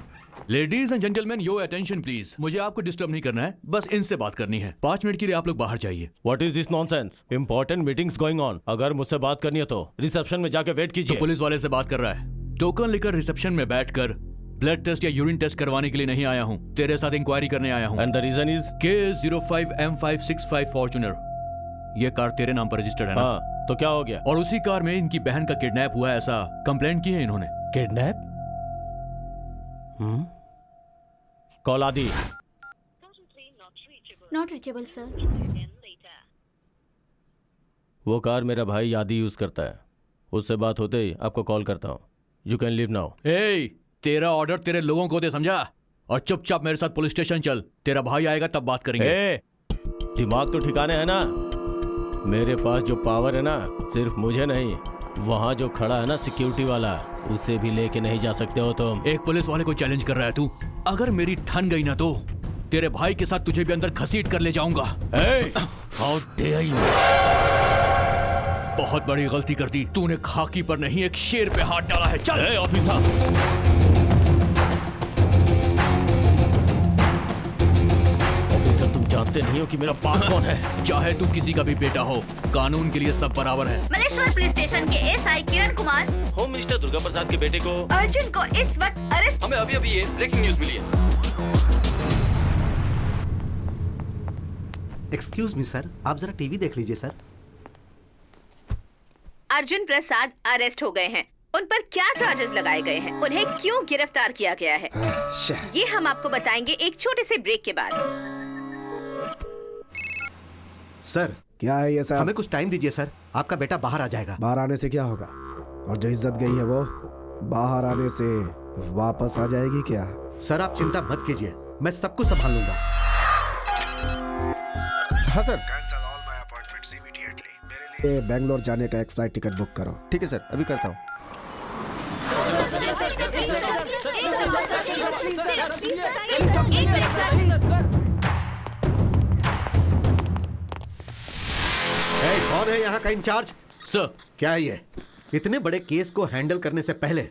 Ladies and gentleman, your attention please. मुझे आपको डिस्टर्ब नहीं करना है, बस इनसे बात करनी है। 5 मिनट के लिए आप लोग बाहर जाइए।
What is this nonsense? Important meetings going on. अगर मुझसे बात करनी है तो रिसेप्शन में जाके वेट कीजिए।
तो पुलिस वाले से बात कर रहा है। टोकन लेकर रिसेप्शन में बैठकर ब्लड टेस्ट या यूरिन टेस्ट करवाने के लिए नहीं आया हूँ, तेरे साथ इंक्वायरी करने आया हूँ।
And the reason is?
KA05M565 Fortuner. ये कार तेरे नाम पर रजिस्टर्ड है ना?
हाँ, तो क्या हो गया?
और उसी कार में इनकी बहन का किडनैप हुआ, ऐसा कंप्लेंट की है इन्होंने।
किडनैप? कॉल आदि।
Not reachable sir.
वो कार मेरा भाई आदि यूज करता है, उससे बात होते ही आपको कॉल करता हूँ। You can leave now.
तेरा ऑर्डर तेरे लोगों को दे, समझा? और चुपचाप मेरे साथ पुलिस स्टेशन चल। तेरा भाई आएगा तब बात करेंगे।
दिमाग तो ठिकाने है ना? मेरे पास जो पावर है ना, सिर्फ मुझे नहीं, वहाँ जो खड़ा है ना सिक्योरिटी वाला, उसे भी लेके नहीं जा सकते हो तुम।
एक पुलिस वाले को चैलेंज कर रहा है तू? अगर मेरी ठन गई ना तो तेरे भाई के साथ तुझे भी अंदर घसीट कर ले जाऊंगा।
How dare you?
बहुत बड़ी गलती कर दी तूने। खाकी पर नहीं, एक शेर पे हाथ डाला है। चल
ऑफिसर। तुम जानते नहीं हो कि मेरा बाप कौन है?
चाहे तू किसी का भी बेटा हो, कानून के लिए सब बराबर है।
मलेश्वर पुलिस स्टेशन के SI Kiran Kumar,
home minister Durga प्रसाद के बेटे को
अर्जुन को इस वक्त अरेस्ट।
हमें अभी ये ब्रेकिंग न्यूज मिली है।
एक्सक्यूज मी सर, आप जरा टीवी देख लीजिए सर।
अर्जुन प्रसाद अरेस्ट हो गए हैं। उन पर क्या चार्जेस लगाए गए हैं, उन्हें क्यों गिरफ्तार किया गया है, ये हम आपको बताएंगे एक छोटे से ब्रेक के बाद।
सर,
क्या है ये सर?
हमें कुछ टाइम दीजिए सर, आपका बेटा बाहर आ जाएगा।
बाहर आने से क्या होगा? और जो इज्जत गई है वो बाहर आने से वापस आ जाएगी क्या?
सर, आप चिंता मत कीजिए, मैं सब कुछ संभाल लूंगा।
हाँ sir.
Cancel all my appointments immediately. मेरे लिए
बेंगलोर जाने का एक फ्लाइट टिकट बुक करो।
ठीक है सर, अभी करता हूँ।
कौन है यहाँ का इंचार्ज?
सर,
क्या है ये? इतने बड़े केस को हैंडल करने से पहले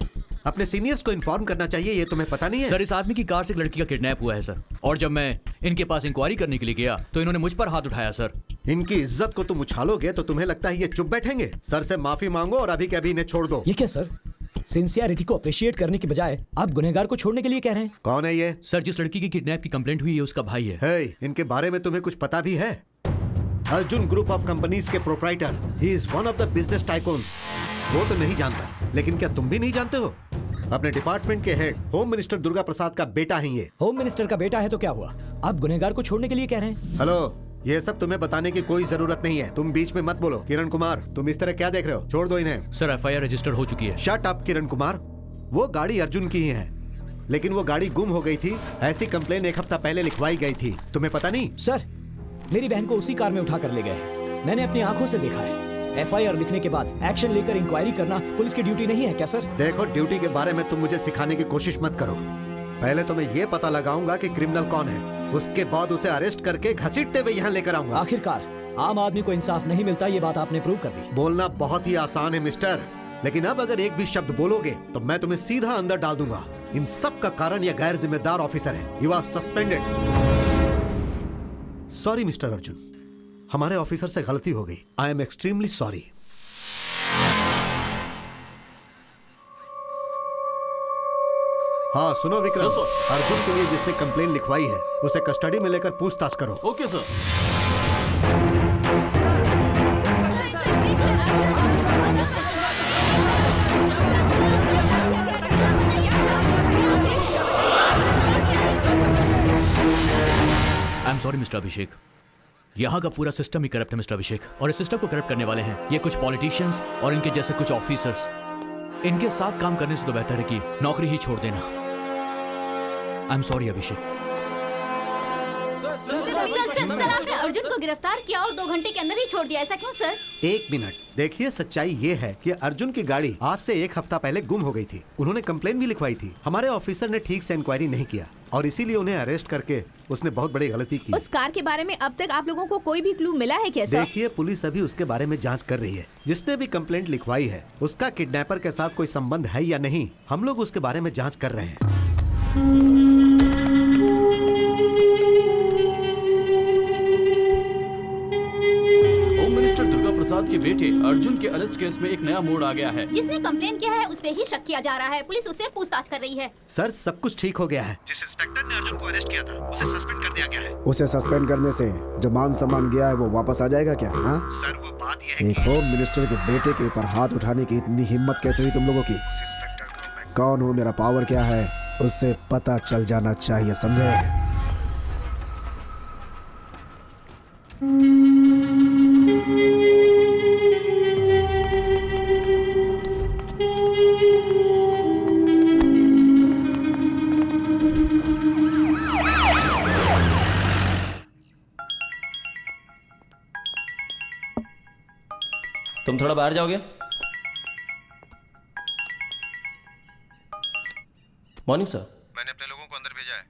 अपने सीनियर्स को इन्फॉर्म करना चाहिए, ये तुम्हें पता नहीं है?
सर, इस आदमी की कार से एक लड़की का किडनैप हुआ है सर, और जब मैं इनके पास इंक्वायरी करने के लिए गया तो इन्होंने मुझ पर हाथ उठाया सर।
इनकी इज्जत को तुम उछालोगे तो तुम्हें लगता है ये चुप बैठेंगे? सर से माफी मांगो और अभी के अभी इन्हें छोड़ दो।
ये क्या सर, सिंसियरिटी को अप्रिशिएट करने के बजाय आप गुनहगार को छोड़ने के लिए कह रहे हैं?
कौन है ये?
सर, जिस लड़की की किडनैप की कंप्लेंट हुई है उसका भाई है।
हे, इनके बारे में तुम्हें कुछ पता भी है? अर्जुन ग्रुप ऑफ कंपनीज के proprietor, he is one of the business tycoons. वो तो नहीं जानता, लेकिन क्या तुम भी नहीं जानते हो? अपने डिपार्टमेंट के हेड होम मिनिस्टर दुर्गा प्रसाद का बेटा है ये।
होम मिनिस्टर का बेटा है तो क्या हुआ, आप गुनहगार को छोड़ने के लिए कह रहे हैं?
हेलो, ये सब तुम्हें बताने की कोई जरूरत नहीं है, तुम बीच में मत बोलो। किरण कुमार, तुम इस तरह क्या देख रहे हो? छोड़ दो इन्हें।
सर, एफआईआर रजिस्टर्ड हो चुकी है।
शट अप किरण कुमार, वो गाड़ी अर्जुन की ही है, लेकिन वो गाड़ी गुम हो गई थी, ऐसी कंप्लेन एक हफ्ता पहले लिखवाई गई थी, तुम्हें पता नहीं?
सर, मेरी बहन को उसी कार में उठा कर ले गए, मैंने अपनी आंखों से देखा है। एफआईआर लिखने के बाद एक्शन लेकर इंक्वायरी करना पुलिस की ड्यूटी नहीं है क्या सर?
देखो, ड्यूटी के बारे में तुम मुझे सिखाने की कोशिश मत करो। पहले तो मैं ये पता लगाऊंगा कि क्रिमिनल कौन है, उसके बाद उसे अरेस्ट करके घसीटते हुए यहाँ लेकर आऊंगा।
आखिरकार आम आदमी को इंसाफ नहीं मिलता, ये बात आपने प्रूव कर दी।
बोलना बहुत ही आसान है मिस्टर, लेकिन अब अगर एक भी शब्द बोलोगे तो मैं तुम्हें सीधा अंदर डाल दूंगा। इन सब का कारण यह गैर जिम्मेदार ऑफिसर है। You are suspended. Sorry mister Arjun, हमारे ऑफिसर से गलती हो गई। I am extremely sorry. हाँ सुनो विक्रम, अर्जुन के लिए जिसने कंप्लेन लिखवाई है उसे कस्टडी में लेकर पूछताछ करो।
Okay sir.
I am sorry mister Abhishek, यहाँ का पूरा सिस्टम ही करप्ट है मिस्टर अभिषेक, और इस सिस्टम को करप्ट करने वाले हैं ये कुछ पॉलिटिशियंस और इनके जैसे कुछ ऑफिसर्स। इनके साथ काम करने से तो बेहतर है कि नौकरी ही छोड़ देना। आई एम सॉरी अभिषेक।
सर, आपने अर्जुन को गिरफ्तार किया और 2 घंटे के अंदर ही छोड़ दिया, ऐसा क्यों सर?
एक मिनट, देखिए सच्चाई ये है कि अर्जुन की गाड़ी आज से 1 हफ्ता पहले गुम हो गई थी। उन्होंने कंप्लेन भी लिखवाई थी, हमारे ऑफिसर ने ठीक से इंक्वायरी नहीं किया और इसीलिए उन्हें अरेस्ट करके उसने बहुत बड़ी गलती की।
उस कार के बारे में अब तक आप लोगों को कोई भी क्लू मिला है क्या सर?
देखिए, पुलिस अभी उसके बारे में जांच कर रही है। जिसने भी कंप्लेंट लिखवाई है उसका किडनैपर के साथ कोई संबंध है या नहीं, हम लोग उसके बारे में जांच कर रहे हैं।
प्रसाद के बेटे अर्जुन के अरेस्ट केस में एक नया मोड़ आ गया है।
जिसने कंप्लेन किया है उस पे ही शक किया जा रहा है, पुलिस उससे पूछताछ कर रही है।
सर, सब कुछ ठीक हो गया है। जिस इंस्पेक्टर ने अर्जुन को अरेस्ट किया था उसे सस्पेंड कर दिया गया है।
उसे सस्पेंड करने से जो मान सम्मान गया है वो वापस आ जाएगा क्या? हाँ
सर, वो बात यह है
एक होम मिनिस्टर के बेटे के ऊपर हाथ उठाने की इतनी हिम्मत कैसे हुई तुम लोगों की? कौन हूँ, मेरा पावर क्या है, उससे पता चल जाना चाहिए, समझे?
तुम थोड़ा बाहर जाओगे? Morning sir.
मैंने अपने लोगों को अंदर भेजा है।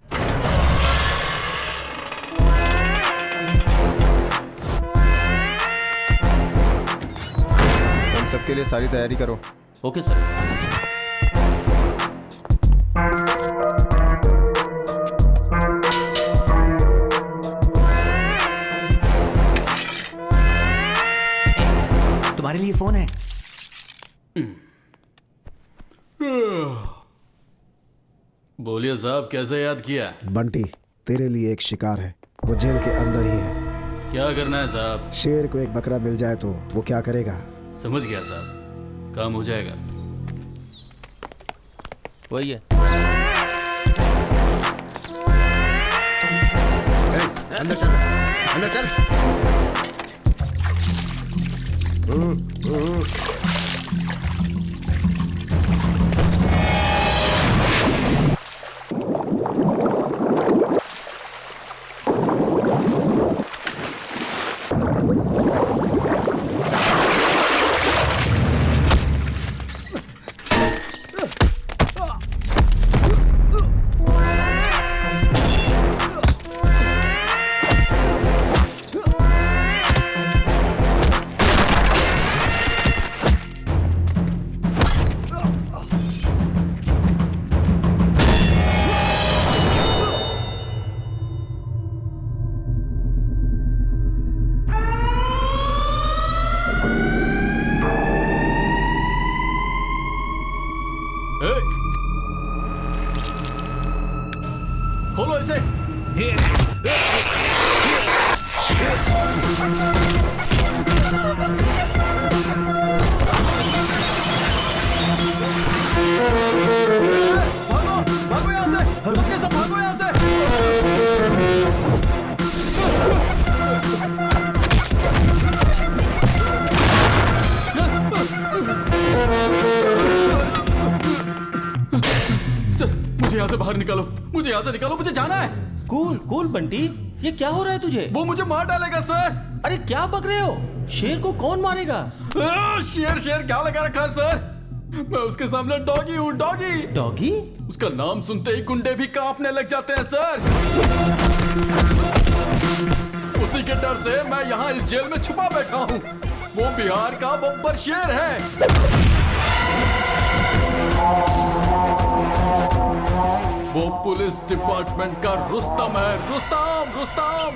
तुम सबके लिए सारी तैयारी करो।
Okay sir.
तुम्हारे लिए फोन है।
बोलिए साहब, कैसे याद किया?
बंटी, तेरे लिए एक शिकार है, वो जेल के अंदर ही है।
क्या करना है साहब?
शेर को एक बकरा मिल जाए तो वो क्या करेगा?
समझ गया साहब, काम हो जाएगा।
वही है।
अंदर चल, अंदर चल।
खोलो इसे। भागो भागो यहाँ से, सबके सब भागो यहाँ से। सर मुझे यहाँ से बाहर निकालो, मुझे यहाँ से निकालो, मुझे जाना है।
कूल कूल बंटी, ये क्या हो रहा है तुझे?
वो मुझे मार डालेगा सर।
अरे क्या बक रहे हो? शेर को कौन मारेगा?
शेर शेर क्या लगा रखा है सर? मैं उसके सामने डॉगी हूँ, डॉगी।
डॉगी?
उसका नाम सुनते ही गुंडे भी कांपने लग जाते हैं सर। उसी के डर से मैं यहाँ इस जेल में छुपा बैठा हूँ। वो बिहार का बब्बर शेर है। वो पुलिस डिपार्टमेंट का रुस्तम है, Rustam Rustam.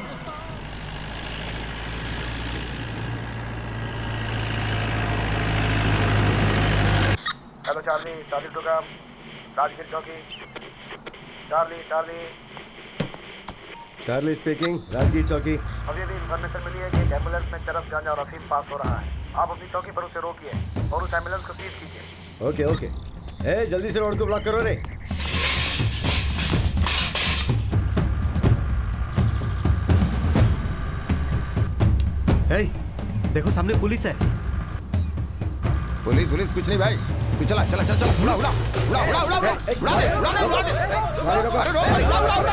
Hello Charlie, Charlie program, Rajgir चौकी। Charlie Charlie
Charlie speaking, Rajgir चौकी।
अभी भी इन्फॉर्मेशन मिली है कि एक एम्बुलेंस में चरस गांजा और अफीम पास हो रहा है। आप अपनी चौकी पर उसे रोकिए और उस एम्बुलेंस को सीज कीजिए।
Okay okay. ए जल्दी से रोड को ब्लॉक करो रे।
हे, देखो सामने पुलिस है।
पुलिस पुलिस कुछ नहीं भाई, तू चला चला चला चला, उड़ा उड़ा उड़ा उड़ा उड़ा उड़ा दे उड़ा दे उड़ा दे। अरे उड़ा उड़ा उड़ा।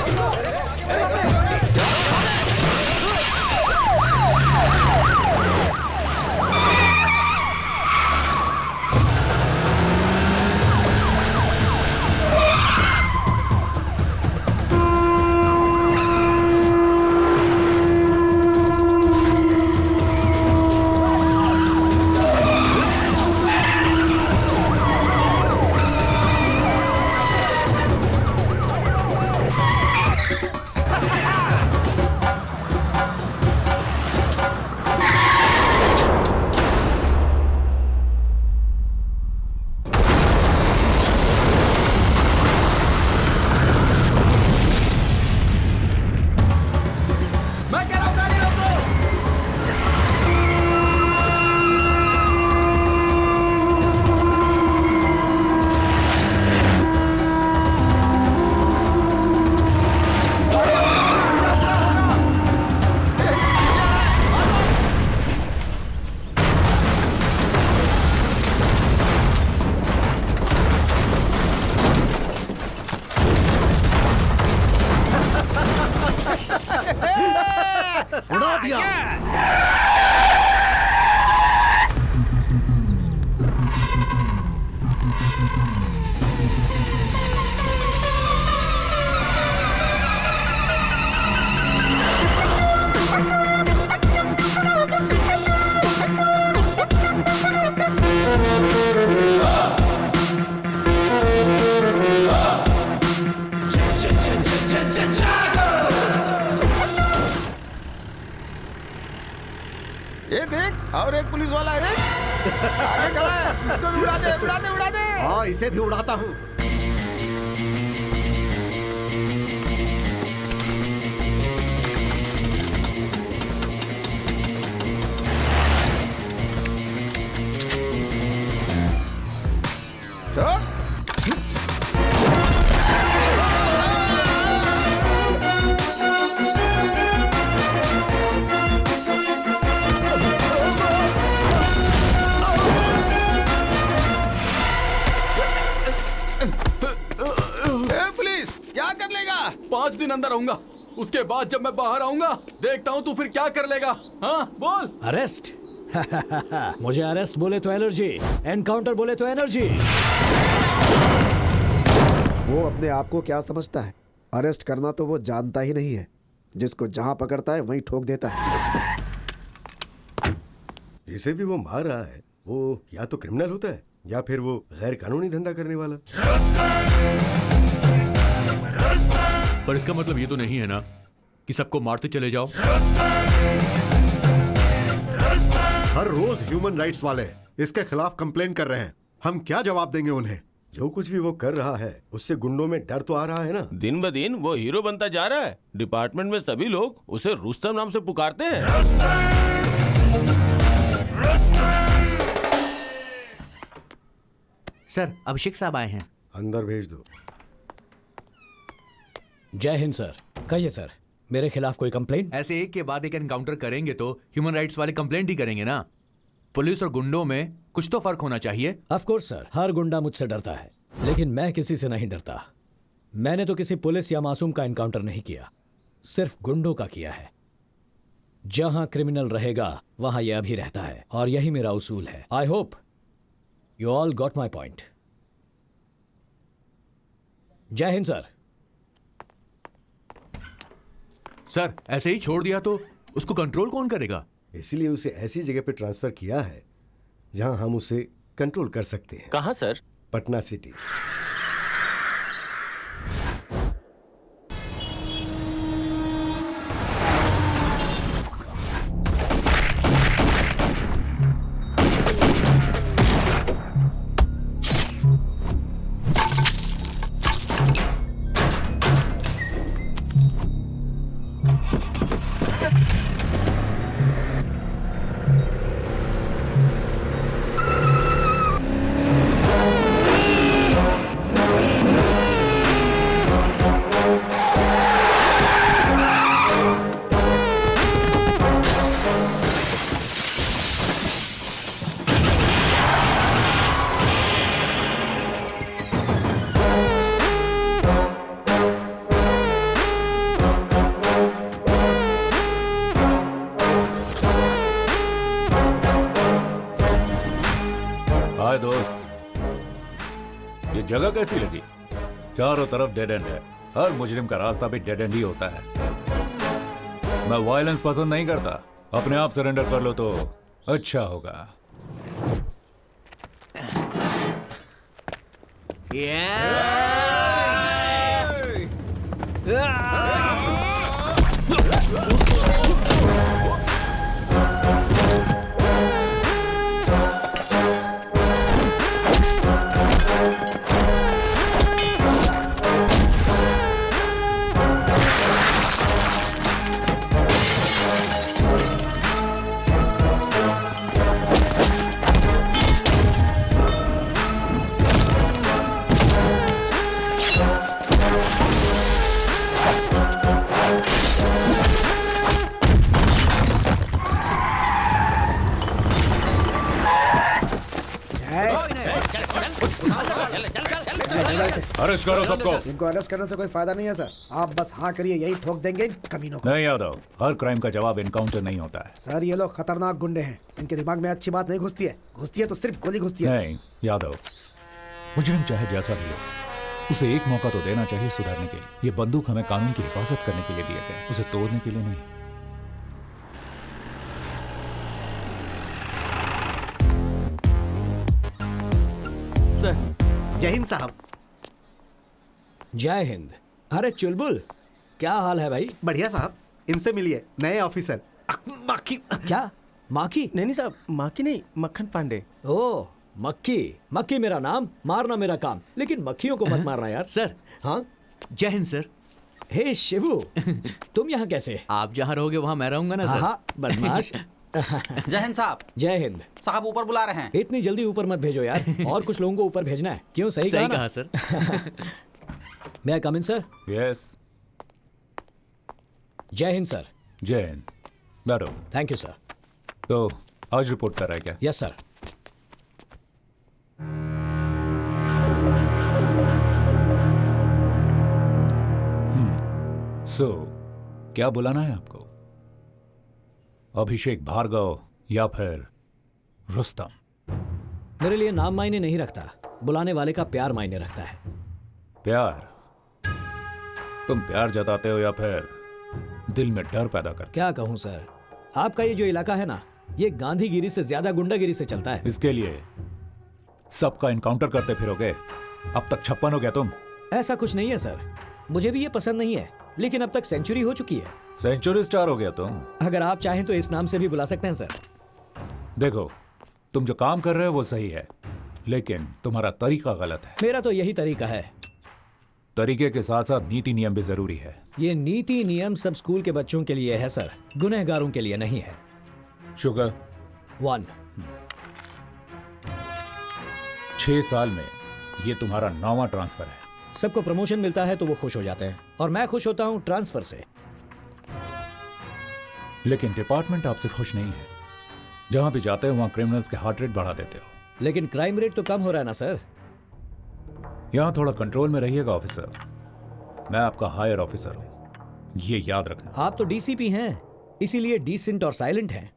उड़ा दिया।
ये देख, और एक पुलिस वाला है आगे खड़ा है, इसको भी उड़ा दे उड़ा दे उड़ा दे।
हाँ, इसे भी उड़ाता हूँ।
पुलिस क्या कर लेगा?
5 दिन अंदर रहूंगा, उसके बाद जब मैं बाहर आऊंगा देखता हूँ तू फिर क्या कर लेगा। हाँ बोल।
अरेस्ट? मुझे अरेस्ट बोले तो एलर्जी, एनकाउंटर बोले तो एनर्जी।
वो अपने आप को क्या समझता है? अरेस्ट करना तो वो जानता ही नहीं है। जिसको जहां पकड़ता है वहीं ठोक देता है।
जिसे भी वो मार रहा है वो या तो क्रिमिनल होता है या फिर वो गैर कानूनी धंधा करने वाला।
पर इसका मतलब ये तो नहीं है ना कि सबको मारते चले जाओ।
हर रोज ह्यूमन राइट्स वाले इसके खिलाफ कंप्लेन कर रहे हैं। हम क्या जवाब देंगे उन्हें?
जो कुछ भी वो कर रहा है उससे गुंडों में डर तो आ रहा है ना।
दिन ब दिन वो हीरो बनता जा रहा है। डिपार्टमेंट में सभी लोग उसे रुस्तम नाम से पुकारते हैं।
सर, अभिषेक साहब आए हैं।
अंदर भेज दो।
जय हिंद सर। कहिए सर, मेरे खिलाफ कोई कंप्लेंट?
ऐसे एक के बाद एक एनकाउंटर करेंगे तो ह्यूमन राइट्स वाले कंप्लेंट ही करेंगे ना। पुलिस और गुंडों में कुछ तो फर्क होना चाहिए।
ऑफ कोर्स सर, हर गुंडा मुझसे डरता है, लेकिन मैं किसी से नहीं डरता। मैंने तो किसी पुलिस या मासूम का एनकाउंटर नहीं किया, सिर्फ गुंडों का किया है। जहां क्रिमिनल रहेगा वहां यह भी रहता है, और यही मेरा उसूल है। I hope you all got my point. जय हिंद सर।
सर, ऐसे ही छोड़ दिया तो उसको कंट्रोल कौन करेगा?
इसलिए उसे ऐसी जगह पे ट्रांसफर किया है जहां हम उसे कंट्रोल कर सकते हैं।
कहां सर?
पटना सिटी।
हाय दोस्त, ये जगह कैसी लगी? चारों तरफ डेड एंड है। हर मुजरिम का रास्ता भी डेड एंड ही होता है। मैं वायलेंस पसंद नहीं करता। अपने आप सरेंडर कर लो तो अच्छा होगा। अरेस्ट करो सबको।
इनको अरेस्ट करने से कोई फायदा नहीं है सर। आप बस हाँ करिए, यही ठोक देंगे इन कमीनों को।
नहीं यादव, हर क्राइम का जवाब एनकाउंटर नहीं होता है।
सर ये लोग खतरनाक गुंडे हैं, इनके दिमाग में अच्छी बात नहीं घुसती है। घुसती है तो सिर्फ गोली घुसती है।
नहीं यादव, मुजरिम चाहे जैसा भी हो, उसे एक मौका तो देना चाहिए सुधरने के लिए। ये बंदूक हमें कानून की हिफाजत करने के लिए दिए गए, उसे तोड़ने के लिए नहीं।
सर, जय हिंद साहब।
जय हिंद। अरे चुलबुल, क्या हाल है भाई?
बढ़िया साहब, इनसे मिलिए, नए ऑफिसर।
माखी। क्या माखी?
नहीं साहब, माखी नहीं, मक्खन पांडे।
ओ मक्खी। मक्खी मेरा नाम, मारना मेरा काम, लेकिन मक्खियों को मत मारना यार।
सर।
हाँ
जय हिंद सर।
हे शिवू, तुम यहाँ कैसे?
आप जहाँ रहोगे वहाँ मैं रहूंगा ना सर।
हाँ बदमाश।
जय हिंद साहब।
जय हिंद
साहब, ऊपर बुला रहे हैं।
इतनी जल्दी ऊपर मत भेजो यार, और कुछ लोगों को ऊपर भेजना है। क्यों? सही कहा
सर।
मैं आई कम इन सर?
यस।
जय हिंद सर।
जय हिंद। बैठो।
Thank you sir.
तो आज रिपोर्ट कर रहा है क्या?
Yes sir.
क्या बुलाना है आपको? अभिषेक भार्गव या फिर रुस्तम?
मेरे लिए नाम मायने नहीं रखता, बुलाने वाले का प्यार मायने रखता है।
प्यार? तुम प्यार जताते हो या फिर दिल में डर पैदा करते?
क्या कहूं सर, आपका ये जो इलाका है ना, ये गांधीगिरी से ज्यादा गुंडागिरी से चलता है।
इसके लिए सबका एनकाउंटर करते फिरोगे? अब तक 56 हो गया तुम।
ऐसा कुछ नहीं है सर, मुझे भी ये पसंद नहीं है, लेकिन अब तक सेंचुरी हो चुकी है।
सेंचुरी स्टार हो गया तुम।
अगर आप चाहें तो इस नाम से भी बुला सकते हैं सर।
देखो, तुम जो काम कर रहे हो वो सही है, लेकिन तुम्हारा तरीका गलत है।
मेरा तो यही तरीका है।
तरीके के साथ साथ नीति नियम भी जरूरी है।
ये नीति नियम सब स्कूल के बच्चों के लिए है सर, गुनहगारों के लिए नहीं है।
शुगर
1।
6 साल में ये तुम्हारा 9वां ट्रांसफर है।
सबको प्रमोशन मिलता है तो वो खुश हो जाते हैं, और मैं खुश होता हूँ ट्रांसफर से।
लेकिन डिपार्टमेंट आपसे खुश नहीं है। जहां भी जाते हो वहां क्रिमिनल्स के हार्ट रेट बढ़ा देते हो।
लेकिन क्राइम रेट तो कम हो रहा है ना सर।
यहां थोड़ा कंट्रोल में रहिएगा ऑफिसर। मैं आपका हायर ऑफिसर हूं, ये याद रखना।
आप तो डीसीपी हैं, इसीलिए डिसेंट और साइलेंट हैं।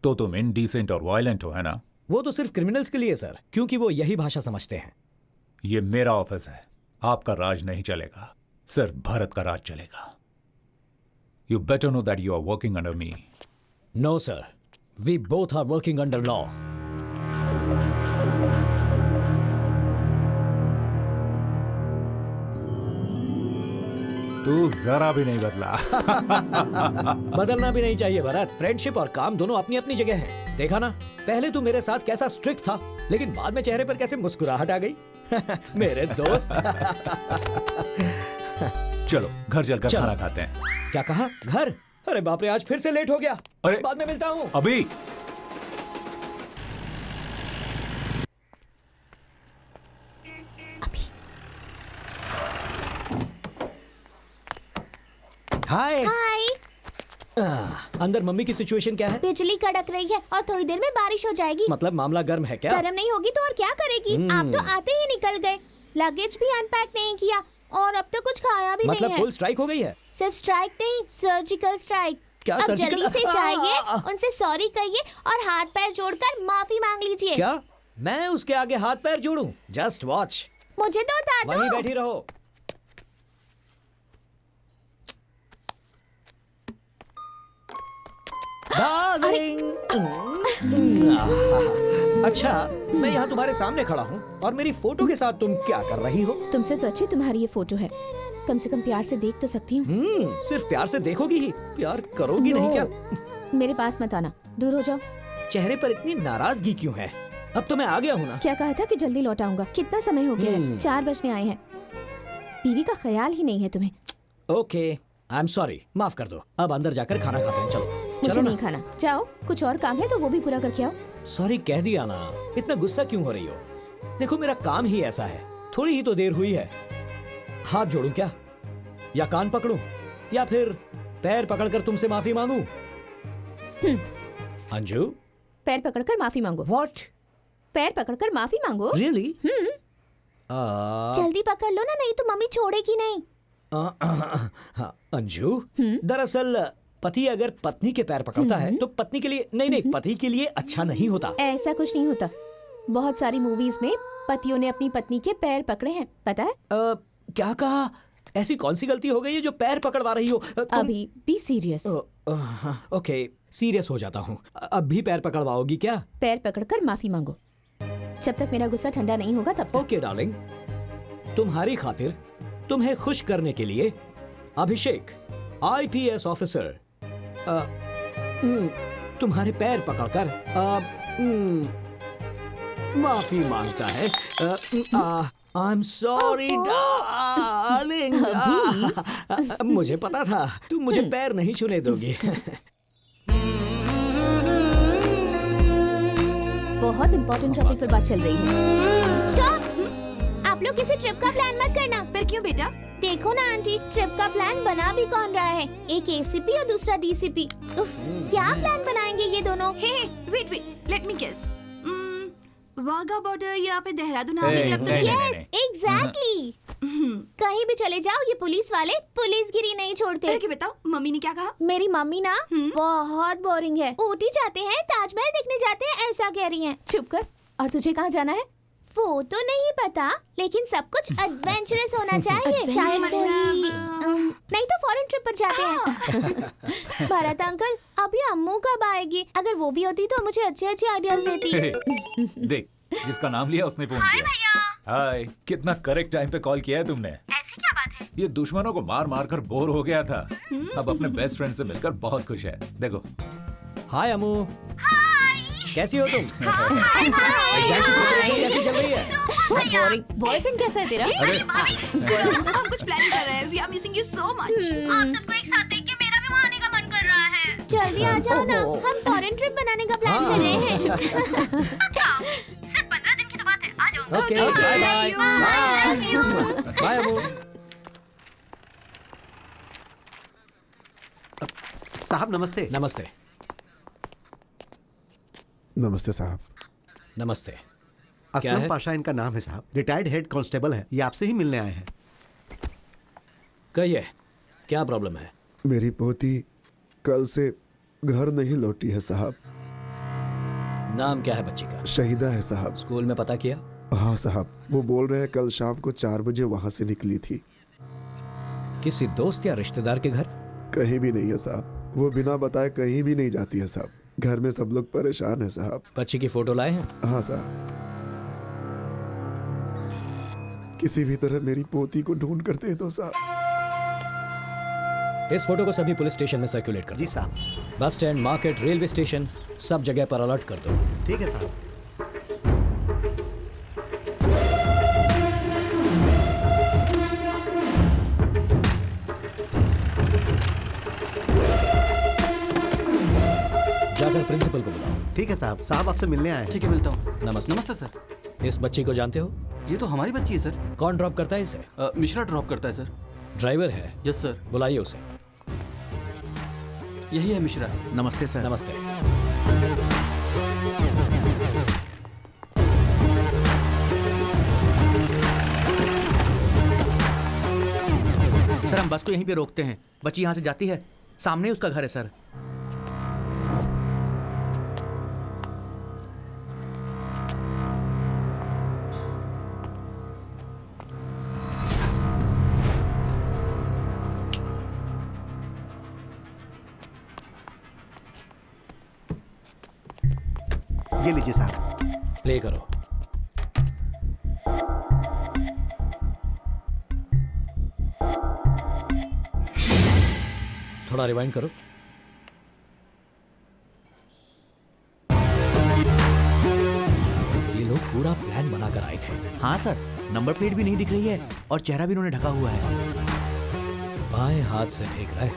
तो तुम इनडिसेंट और वायलेंट हो, है ना?
वो तो सिर्फ क्रिमिनल्स के लिए सर, क्योंकि वो यही भाषा समझते हैं।
ये मेरा ऑफिस है, आपका राज नहीं चलेगा, सिर्फ भारत का राज चलेगा। You better know that you are working under me.
No sir, we both are working under law.
तू जरा भी नहीं बदला।
बदलना भी नहीं चाहिए भरत। फ्रेंडशिप और काम दोनों अपनी अपनी जगह हैं। देखा ना, पहले तू मेरे साथ कैसा स्ट्रिक्ट था, लेकिन बाद में चेहरे पर कैसे मुस्कुराहट आ गई। मेरे दोस्त।
चलो घर चलकर खाना खाते हैं।
क्या कहा? घर? अरे बाप रे, आज फिर से लेट हो गया।
अरे
बाद में मिलता हूँ।
अभी
हाय।
हाय।
अंदर मम्मी की सिचुएशन क्या है?
बिजली कड़क रही है और थोड़ी देर में बारिश हो जाएगी।
मतलब मामला गर्म है क्या?
गर्म नहीं होगी तो और क्या करेगी? आप तो आते ही निकल गए, लगेज भी अनपैक नहीं किया और अब तक कुछ खाया भी
मतलब
नहीं है।
फुल स्ट्राइक हो गई है?
सिर्फ स्ट्राइक नहीं, सर्जिकल स्ट्राइक।
क्या
अब
सर्जिकल?
जल्दी से जाइए, उनसे सॉरी कहिए और हाथ पैर जोड़कर माफी मांग लीजिए।
क्या मैं उसके आगे हाथ पैर जोड़ूं? Just watch.
मुझे तो उतार दो।
वहीं बैठी रहो। अच्छा, मैं यहाँ तुम्हारे सामने खड़ा हूँ और मेरी फोटो के साथ तुम क्या कर रही हो?
तुमसे तो अच्छी तुम्हारी ये फोटो है, कम से कम प्यार से देख तो सकती हूँ।
सिर्फ प्यार से देखोगी ही, प्यार करोगी नहीं क्या?
मेरे पास मत आना, दूर हो जाओ।
चेहरे पर इतनी नाराजगी क्यों है? अब तो मैं आ गया हूँ ना।
क्या कहा था कि जल्दी लौट आऊंगा? कितना समय हो गया है? 4 बजने आए हैं। बीवी का ख्याल ही नहीं है तुम्हें।
ओके, आई एम सॉरी, माफ कर दो। अब अंदर जाकर खाना खाते हैं। चलो।
मुझे नहीं खाना, जाओ। कुछ और काम है तो वो भी पूरा करके आओ।
सॉरी कह दिया ना, इतना गुस्सा क्यों हो रही हो? देखो मेरा काम ही ऐसा है, थोड़ी ही तो देर हुई है। हाथ जोड़ूं क्या, या कान पकड़ूं, या फिर पैर पकड़कर तुमसे माफी मांगूं? अंजू,
पैर पकड़कर माफी मांगो।
व्हाट?
पैर पकड़कर माफी मांगो?
रियली?
जल्दी पकड़ लो ना, नहीं तो मम्मी छोड़ेगी नहीं।
अंजू, दरअसल पति अगर पत्नी के पैर पकड़ता है तो पत्नी के लिए नहीं, पति के लिए अच्छा नहीं होता।
ऐसा कुछ नहीं होता। बहुत सारी मूवीज में पतियों ने अपनी पत्नी के पैर पकड़े हैं, पता है?
क्या कहा? ऐसी कौन सी गलती हो गई है जो पैर पकड़वा रही हो?
अभी बी सीरियस।
ओके, सीरियस हो जाता हूँ। अब भी पैर पकड़वाओगी क्या?
पैर पकड़कर माफी मांगो, जब तक मेरा गुस्सा ठंडा नहीं होगा तब तक।
ओके डार्लिंग, तुम्हारी खातिर, तुम्हें खुश करने के लिए अभिषेक IPS ऑफिसर तुम्हारे पैर पकड़कर माफी मांगता है। आई एम सॉरी डार्लिंग। मुझे पता था तुम मुझे पैर नहीं छूने दोगी।
बहुत इंपॉर्टेंट टॉपिक पर बात चल रही है। स्टॉप! आप लोग किसी ट्रिप का प्लान मत करना।
फिर क्यों बेटा?
देखो ना आंटी, ट्रिप का प्लान बना भी कौन रहा है? एक ACP और दूसरा DCP। क्या प्लान बनाएंगे ये दोनों?
Wait, let me guess. Wagah border या पे देहरादून
क्लब? Yes, exactly. कहीं भी चले जाओ, ये पुलिस वाले पुलिसगिरी नहीं छोड़ते।
क्या बताओ, मम्मी ने क्या कहा?
मेरी मम्मी ना बहुत बोरिंग है। ऊटी जाते हैं, ताजमहल देखने जाते हैं, ऐसा कह रही हैं। चुप कर। और तुझे कहाँ जाना है? वो तो नहीं पता, लेकिन सब कुछ एडवेंचरस होना चाहिए। शायद नहीं तो फॉरेन ट्रिप पर जाते हैं। भारत अंकल, अभी अम्मू कब आएगी? अगर वो भी होती तो मुझे अच्छे अच्छे आइडियाज देती।
देख, जिसका नाम लिया उसने फोन किया। हाय, कितना करेक्ट टाइम पे कॉल किया है तुमने।
ऐसी क्या बात है?
ये दुश्मनों को मार मार कर बोर हो गया था, अब अपने बेस्ट फ्रेंड से मिलकर बहुत खुश है। देखो।
हाय अम्मू।
हाय।
कैसी हो तुम? एग्जाम की प्रिपरेशन कैसी चल रही है?
बोरिंग। बॉयफ्रेंड कैसा है तेरा?
हम कुछ प्लान कर रहे हैं। We are missing you so much.
आप सबको एक साथ देख के मेरा भी वहाँ आने का मन कर रहा है।
जल्दी आ जाओ ना, हम टॉरेंट ट्रिप बनाने का प्लान कर रहे हैं।
सिर्फ 15 दिन की तो बात है, आ जाओ।
Okay, bye bye. Bye Abu.
साहब नमस्ते।
नमस्ते।
नमस्ते साहब।
नमस्ते।
असलम पाशा इनका नाम है साहब, रिटायर्ड हेड कांस्टेबल है, ये आपसे ही मिलने आए हैं।
कहिए, क्या प्रॉब्लम है?
मेरी पोती कल से घर नहीं लौटी है साहब।
नाम क्या है बच्ची का?
शहीदा है साहब।
स्कूल में पता किया?
हाँ साहब, वो बोल रहे हैं कल शाम को 4 बजे वहां से निकली थी।
किसी दोस्त या रिश्तेदार के घर?
कहीं भी नहीं है साहब, वो बिना बताए कहीं भी नहीं जाती है साहब। घर में सब लोग परेशान है साहब।
बच्ची की फोटो लाए हैं?
हाँ साहब। किसी भी तरह मेरी पोती को ढूंढ कर दे दो साहब।
इस फोटो को सभी पुलिस स्टेशन में सर्कुलेट कर दो।
जी साहब।
Bus stand, market, railway station, सब जगह पर अलर्ट कर दो।
ठीक है साहब।
जाकर प्रिंसिपल को बुलाओ।
ठीक है साहब। साहब आपसे मिलने आए हैं।
ठीक है, मिलता हूँ।
नमस्ते।
नमस्ते सर।
इस बच्ची को जानते हो?
ये तो हमारी बच्ची है सर।
कौन ड्रॉप करता है इसे?
मिश्रा ड्रॉप करता है सर।
ड्राइवर है?
Yes sir.
बुलाइए उसे।
यही है मिश्रा।
नमस्ते सर।
नमस्ते।
सर हम बस को यहीं पे रोकते हैं। बच्ची यहाँ से जाती है, सामने उसका घर है सर।
ये लीजिए साहब।
प्ले करो। थोड़ा रिवाइंड करो। ये लोग पूरा प्लान बनाकर आए थे।
हाँ सर, नंबर प्लेट भी नहीं दिख रही है और चेहरा भी उन्होंने ढका हुआ है।
बाएं हाथ से फेंक रहा है।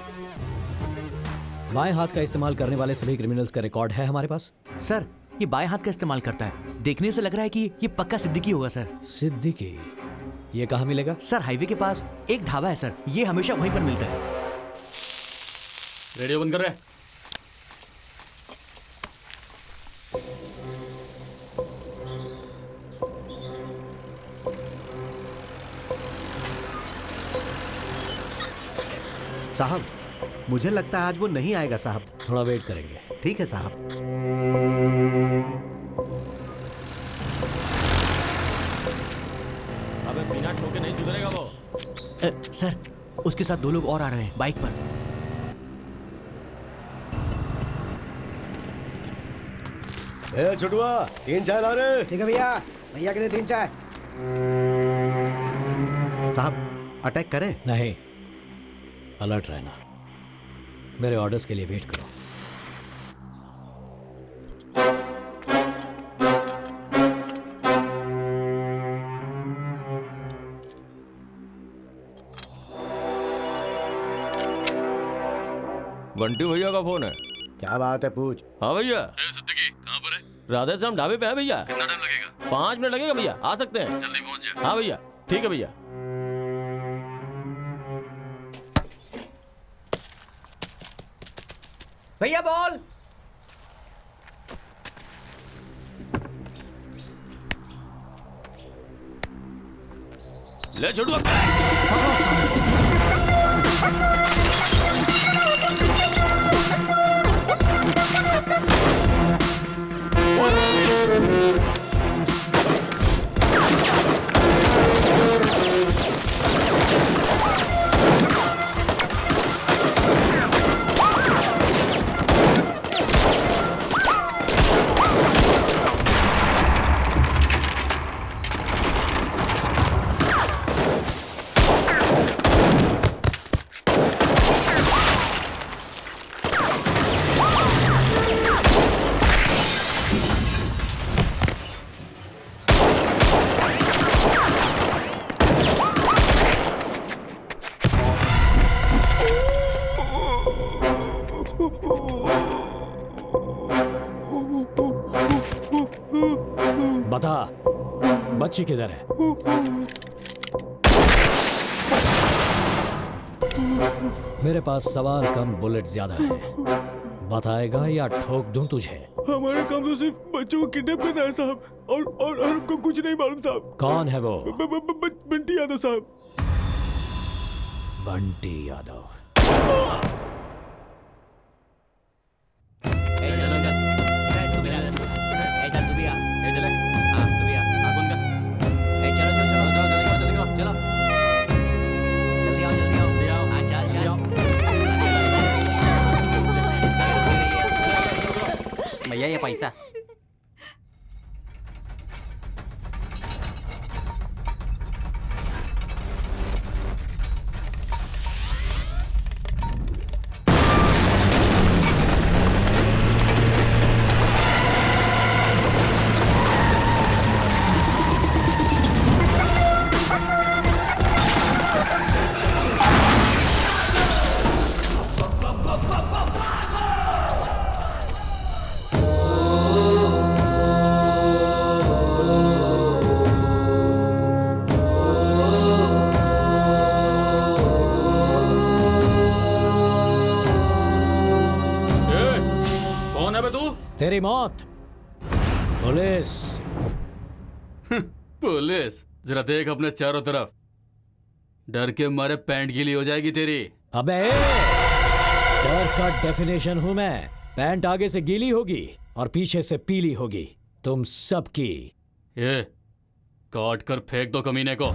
बाएं हाथ का इस्तेमाल करने वाले सभी क्रिमिनल्स का रिकॉर्ड है हमारे पास।
सर ये बाएं हाथ का इस्तेमाल करता है। देखने से लग रहा है कि ये पक्का सिद्दीकी होगा सर।
सिद्दीकी? ये कहाँ मिलेगा?
सर हाईवे के पास एक ढाबा है सर, ये हमेशा वहीं पर मिलता है।
रेडियो बंद कर रहे।
साहब मुझे लगता है आज वो नहीं आएगा साहब।
थोड़ा वेट करेंगे।
ठीक है साहब।
अबे बिना ठोके नहीं सुधरेगा वो।
सर उसके साथ 2 लोग और आ रहे हैं बाइक पर।
ए छुटुआ, 3 चाय ला रहे।
ठीक है भैया। भैया के लिए 3 चाय।
साहब अटैक करें?
नहीं, अलर्ट रहना। मेरे ऑर्डर्स के लिए वेट करो।
बंटी भैया का फोन है।
क्या बात है, पूछ।
हाँ भैया।
सिद्दीकी कहाँ पर है?
राधे श्याम ढाबे पे है भैया।
कितना टाइम लगेगा?
5 मिनट लगेगा भैया, आ सकते हैं।
जल्दी पहुँच जाए।
हाँ भैया, ठीक है भैया।
भैया बॉल।
ले छोटू।
बच्ची किधर है? मेरे पास सवाल कम बुलेट ज्यादा है। बताएगा या ठोक दूं तुझे?
हमारा काम तो सिर्फ बच्चों को किडनैप करना है साहब, और हमको कुछ नहीं मालूम साहब।
कौन है वो?
बंटी यादव साहब।
बंटी यादव।
भैया ये पैसा।
तेरी मौत। पुलिस।
पुलिस? जरा देख अपने चारों तरफ, डर के मारे पैंट गीली हो जाएगी तेरी।
अबे डर का डेफिनेशन हूं मैं। पैंट आगे से गीली होगी और पीछे से पीली होगी, तुम सबकी।
ये काट कर फेंक दो कमीने को।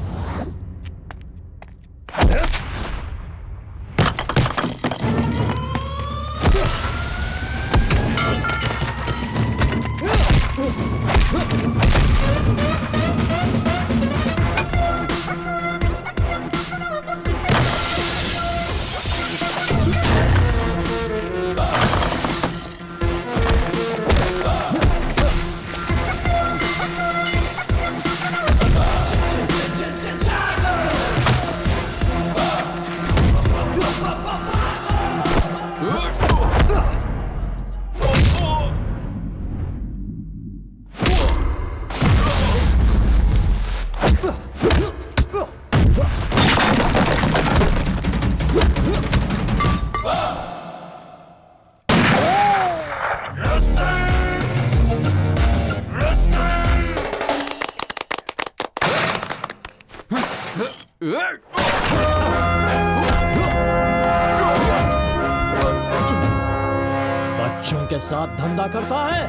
बच्चों के साथ धंधा करता है।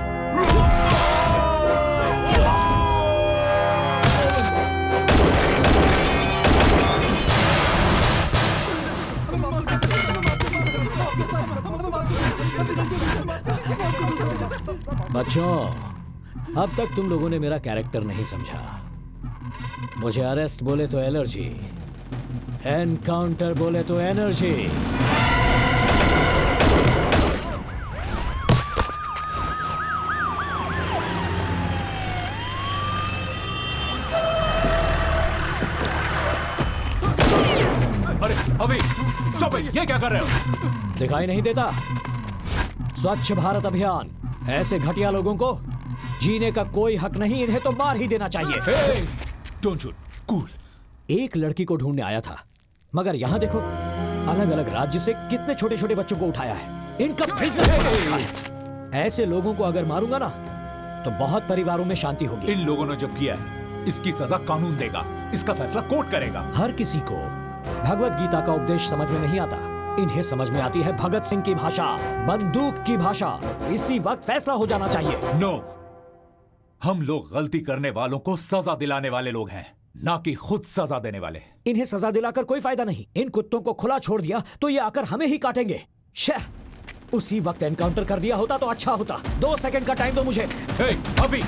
बच्चों, अब तक तुम लोगों ने मेरा कैरेक्टर नहीं समझा। मुझे अरेस्ट बोले तो एलर्जी, एनकाउंटर बोले तो एनर्जी।
अरे अभी स्टॉप इट! ये क्या कर रहे हो?
दिखाई नहीं देता? स्वच्छ भारत अभियान। ऐसे घटिया लोगों को जीने का कोई हक नहीं, इन्हें तो मार ही देना चाहिए।
Don't shoot, cool.
एक लड़की को ढूंढने आया था, मगर यहाँ देखो, अलग अलग राज्य से कितने छोटे छोटे बच्चों को उठाया है। इनका बिजनेस। ऐसे लोगों को अगर मारूंगा ना तो बहुत परिवारों में शांति होगी।
इन लोगों ने जब किया है, इसकी सजा कानून देगा, इसका फैसला कोर्ट करेगा।
हर किसी को भगवत गीता का उपदेश समझ में नहीं आता, इन्हें समझ में आती है भगत सिंह की भाषा, बंदूक की भाषा। इसी वक्त फैसला हो जाना चाहिए।
नो, हम लोग गलती करने वालों को सजा दिलाने वाले लोग हैं, ना कि खुद सजा देने वाले।
इन्हें सजा दिलाकर कोई फायदा नहीं। इन कुत्तों को खुला छोड़ दिया तो ये आकर हमें ही काटेंगे। शह, उसी वक्त एनकाउंटर कर दिया होता तो अच्छा होता। 2 सेकंड का टाइम दो मुझे।
अभी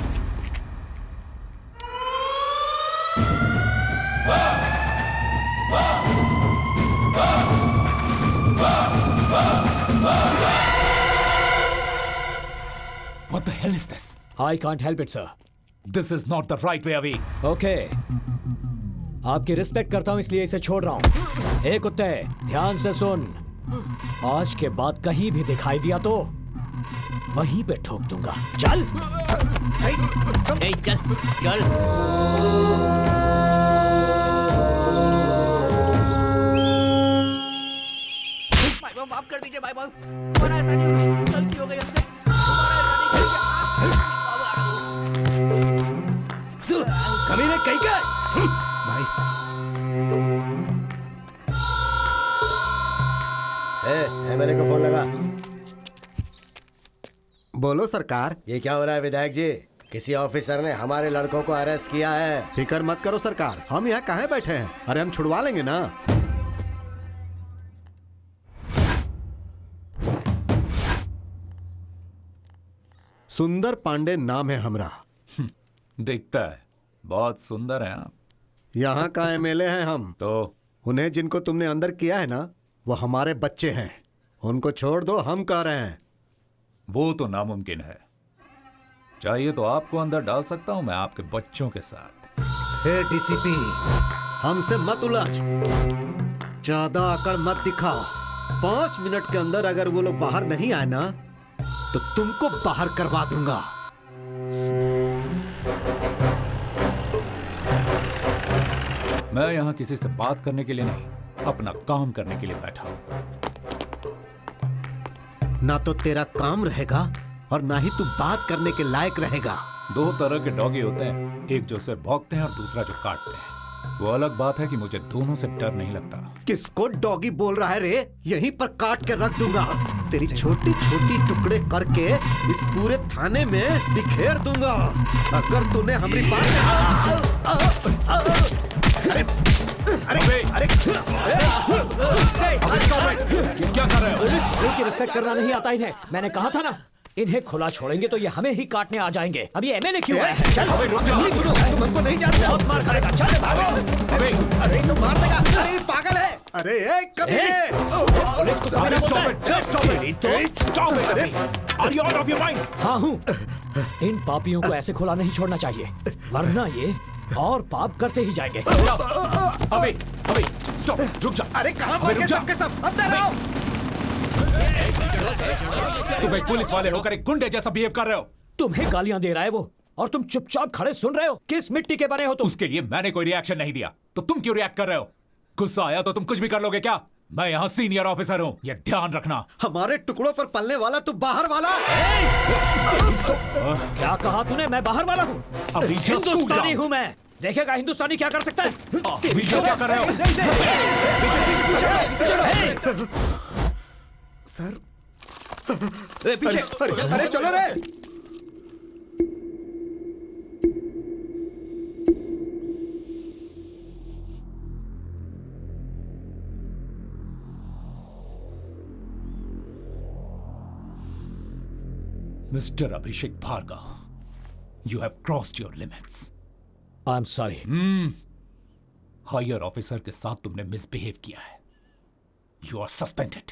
What the hell is this?
I can't help it, sir.
This is not the right way, Avi.
Okay. आपकी रिस्पेक्ट करता हूं इसलिए इसे छोड़ रहा हूं। ए कुत्ते, ध्यान से सुन। आज के बाद कहीं भी दिखाई दिया तो वहीं पे ठोक दूंगा। चल ए, चल चल।
भाई बाबू माफ कर दीजिए भाई बाबू, हमारा ऐसा नहीं होगा, गलती हो गई हमसे,
कमीने कहीं का
भाई
एमएलए को फोन लगा।
बोलो सरकार।
ये क्या हो रहा है विधायक जी? किसी ऑफिसर ने हमारे लड़कों को अरेस्ट किया है।
फिक्र मत करो सरकार, हम यहाँ काहे बैठे हैं? अरे हम छुड़वा लेंगे ना। सुंदर पांडे नाम है हमरा।
दिखता है बहुत सुंदर है आप।
यहाँ का एमएलए हैं हम।
तो
उन्हें जिनको तुमने अंदर किया है ना, वो हमारे बच्चे हैं। उनको छोड़ दो, हम कह रहे हैं।
वो तो नामुमकिन है। चाहिए तो आपको अंदर डाल सकता हूं मैं आपके बच्चों के साथ।
हे डीसीपी, हमसे मत उलझ, ज्यादा अकड़ मत दिखाओ। 5 मिनट के अंदर अगर वो लोग बाहर नहीं आए ना, तो तुमको बाहर करवा दूंगा।
मैं यहाँ किसी से बात करने के लिए नहीं, अपना काम करने के लिए बैठा हूं।
ना तो तेरा काम रहेगा और ना ही तू बात करने के लायक रहेगा।
2 तरह के डॉगी होते हैं, एक जो सिर्फ भौंकते हैं और दूसरा जो काटते हैं। वो अलग बात है कि मुझे दोनों से डर नहीं लगता।
किसको डॉगी बोल रहा है रे? यहीं पर काट के रख दूंगा। तेरी छोटी छोटी टुकड़े करके इस पूरे थाने में बिखेर दूंगा। अगर तूने हमारी बात
क्या कर रहे हो? पुलिस की रिस्पेक्ट करना नहीं आता इन्हें। मैंने कहा था ना, इन्हें खुला छोड़ेंगे तो ये हमें ही काटने आ जाएंगे। अब ये एमएलए क्यों है? चल अबे रुक जा,
तुम हमको नहीं जानते।
बहुत मार खाएगा। चल भागो।
अबे अरे तो मार देगा। अरे पागल है। अरे
पुलिस को तुम्हारे Are you out of your mind? हाँ हूँ। इन पापियों को ऐसे खुला नहीं छोड़ना चाहिए, वरना ये और पाप करते ही जाएंगे।
अबे स्टॉप, रुक जा।
अरे कहाँ भाग गए सबके सब? अंदर आओ।
तुम एक पुलिस वाले होकर एक गुंडे जैसा बिहेव कर रहे हो।
तुम्हें गालियां दे रहा है वो, और तुम चुपचाप खड़े सुन रहे हो। किस मिट्टी के बने हो तुम?
उसके लिए मैंने कोई रिएक्शन नहीं दिया, तो तुम क्यों रिएक्ट कर रहे हो? गुस्सा आया तो तुम कुछ भी कर लोगे क्या? मैं यहाँ सीनियर ऑफिसर हूँ, ये ध्यान रखना।
हमारे टुकड़ों पर पलने वाला तू बाहर वाला।
क्या कहा तूने? मैं बाहर वाला हूँ?
अभी
हिंदुस्तानी हूँ मैं। देखेगा हिंदुस्तानी क्या कर सकता है।
क्या कर रहे हो?
सर
पीछे।
अरे चलो रे।
Mister Abhishek Bhargava, you have crossed your limits.
I'm sorry.
Higher officer के साथ तुमने मिसबिहेव किया है। You are suspended.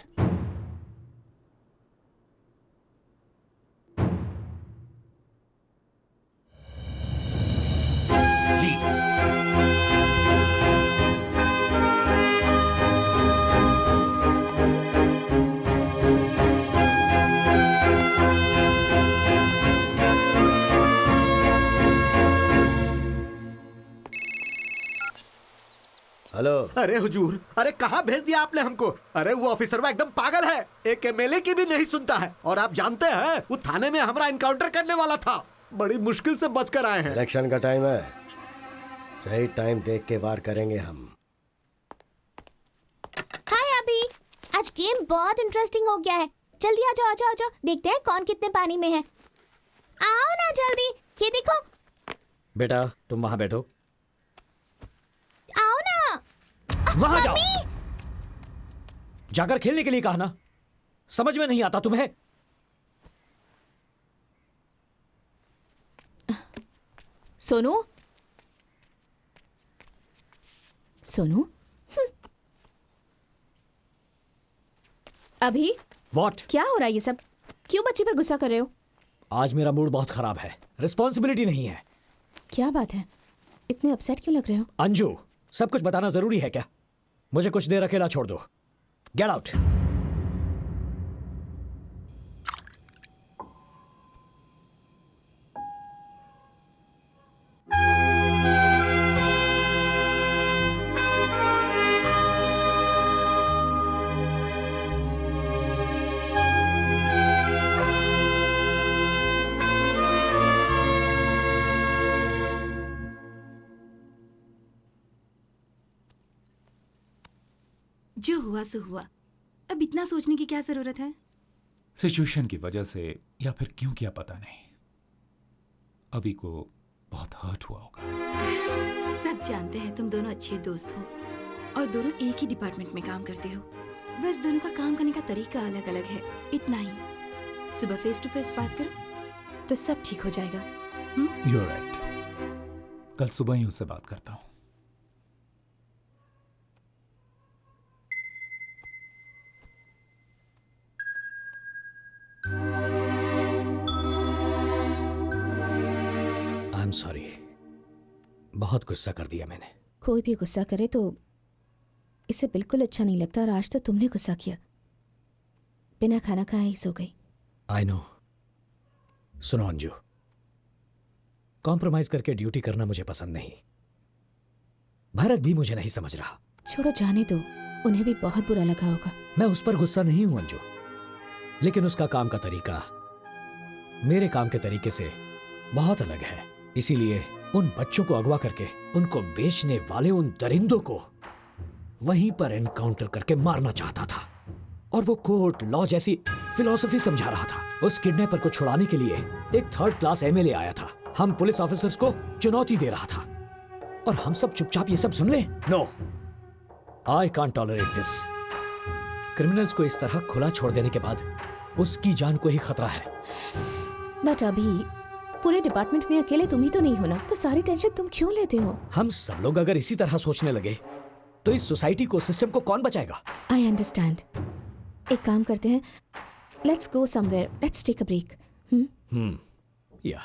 हेलो। अरे हुजूर, अरे कहाँ भेज दिया आपने हमको? अरे वो ऑफिसर एकदम पागल है, एक एमएलए की भी नहीं सुनता है। और आप जानते हैं वो थाने में हमारा इनकाउंटर करने वाला था। बड़ी मुश्किल से बचकर आए हैं।
इलेक्शन का टाइम है, सही टाइम देख के वार करेंगे हम।
हाय अभी, आज गेम बहुत इंटरेस्टिंग हो गया है। जल्दी आ जाओ, आ जाओ, आ जाओ। देखते हैं कौन कितने पानी में है। आओ ना जल्दी, ये देखो।
बेटा तुम वहां बैठो।
आओ ना।
वहां जाओ। जाकर खेलने के लिए कहा ना, समझ में नहीं आता तुम्हें?
सोनू, सोनू। अभी
What?
क्या हो रहा है ये सब? क्यों बच्ची पर गुस्सा कर रहे हो?
आज मेरा मूड बहुत खराब है, रिस्पॉन्सिबिलिटी नहीं है।
क्या बात है, इतने अपसेट क्यों लग रहे हो?
अंजू, सब कुछ बताना जरूरी है क्या? मुझे कुछ देर अकेला छोड़ दो। Get out.
जो हुआ सो हुआ, अब इतना सोचने की क्या जरूरत है?
सिचुएशन की वजह से या फिर क्यों किया पता नहीं, अभी को बहुत हर्ट हुआ होगा।
सब जानते हैं तुम दोनों अच्छे दोस्त हो और दोनों एक ही डिपार्टमेंट में काम करते हो। बस दोनों का काम करने का तरीका अलग अलग है, इतना ही। सुबह फेस टू फेस बात करो तो सब ठीक हो जाएगा।
You're right. कल सुबह ही उससे बात करता हूँ।
आई एम सॉरी, बहुत गुस्सा कर दिया मैंने।
कोई भी गुस्सा करे तो इसे बिल्कुल अच्छा नहीं लगता, और आज तो तुमने गुस्सा किया। बिना खाना खाए ही सो गई।
I know. सुनो अंजू, कॉम्प्रोमाइज करके ड्यूटी करना मुझे पसंद नहीं। भारत भी मुझे नहीं समझ रहा।
छोड़ो, जाने दो, उन्हें भी बहुत बुरा लगा होगा।
मैं उस पर गुस्सा नहीं हूं अंजू, लेकिन उसका काम का तरीका मेरे काम के तरीके से बहुत अलग है। इसीलिए उन बच्चों को अगवा करके उनको बेचने वाले उन दरिंदों को वहीं पर एनकाउंटर करके मारना चाहता था। और वो कोर्ट लॉ जैसी फिलॉसफी समझा रहा था। उस किडनैपर को छुड़ाने के लिए एक 3rd क्लास एमएलए आया था। हम पुलिस ऑफिसर्स को चुनौती दे रहा था और हम सब चुपचाप ये सब सुन ले। No, I can't tolerate this. Criminals को इस तरह खुला छोड़ देने के बाद उसकी जान को ही खतरा है।
बट अभी पूरे डिपार्टमेंट में अकेले तुम ही तो नहीं हो ना, तो सारी टेंशन तुम क्यों लेते हो?
हम सब लोग अगर इसी तरह सोचने लगे तो इस सोसाइटी को, सिस्टम को कौन बचाएगा?
I understand. एक काम करते हैं, let's go somewhere, let's take a break.
या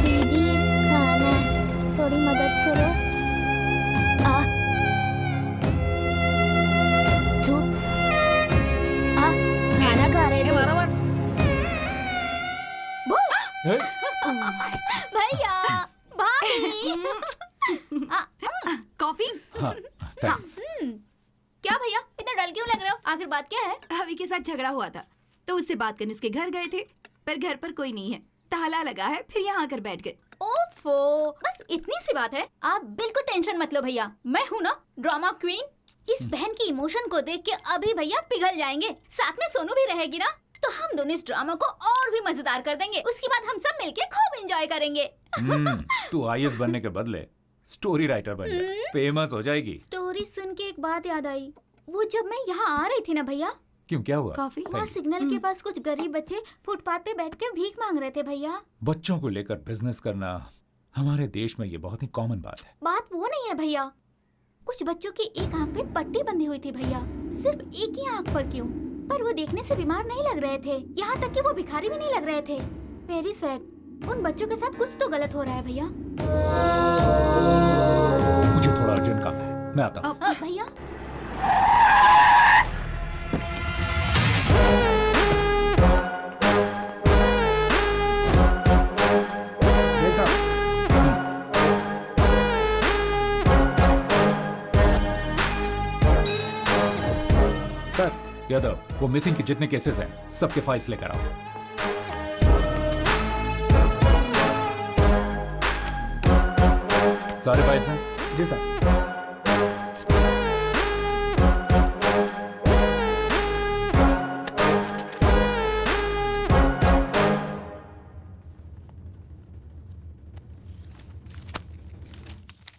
दीदी, खाना, थोड़ी मदद करो। खाना खा रहे थे।
भैया, भाभी।
कॉफी?
हाँ, थैंक्स।
क्या भैया, इतना डल क्यों लग रहे हो? आखिर बात क्या है?
हवी के साथ झगड़ा हुआ था तो उससे बात करने उसके घर गए थे, पर घर पर कोई नहीं है, ताला लगा है, फिर यहाँ आकर बैठ गए।
ओफो, बस इतनी सी बात है। आप बिल्कुल टेंशन मत लो भैया, मैं हूँ ना ड्रामा क्वीन। इस बहन की इमोशन को देख के अभी भैया पिघल जाएंगे। साथ में सोनू भी रहेगी ना, तो हम दोनों इस ड्रामा को और भी मजेदार कर देंगे। उसके बाद हम सब मिलके खूब एंजॉय करेंगे।
तू आईएएस बनने के बदले स्टोरी राइटर बन जा, फेमस हो जाएगी।
स्टोरी सुन के एक बात याद आई। वो जब मैं यहाँ आ रही थी ना भैया,
क्यों, क्या हुआ?
कॉफी, वहाँ सिग्नल के पास कुछ गरीब बच्चे फुटपाथ पे बैठ के भीख मांग रहे थे भैया।
बच्चों को लेकर बिजनेस करना हमारे देश में ये बहुत ही कॉमन बात है।
बात वो नहीं है भैया, कुछ बच्चों की एक आंख पे पट्टी बंधी हुई थी भैया। सिर्फ एक ही आंख पर क्यों? पर वो देखने से बीमार नहीं लग रहे थे, यहाँ तक कि वो भिखारी भी नहीं लग रहे थे। Very sad. उन बच्चों के साथ कुछ तो गलत हो रहा है भैया।
मुझे थोड़ा अर्जेंट काम है, मैं आता हूँ।
भैया,
सर, यादव, वो मिसिंग के जितने केसेस हैं सबके फाइल्स लेकर आओ। सारे फाइल्स हैं?
जी सर।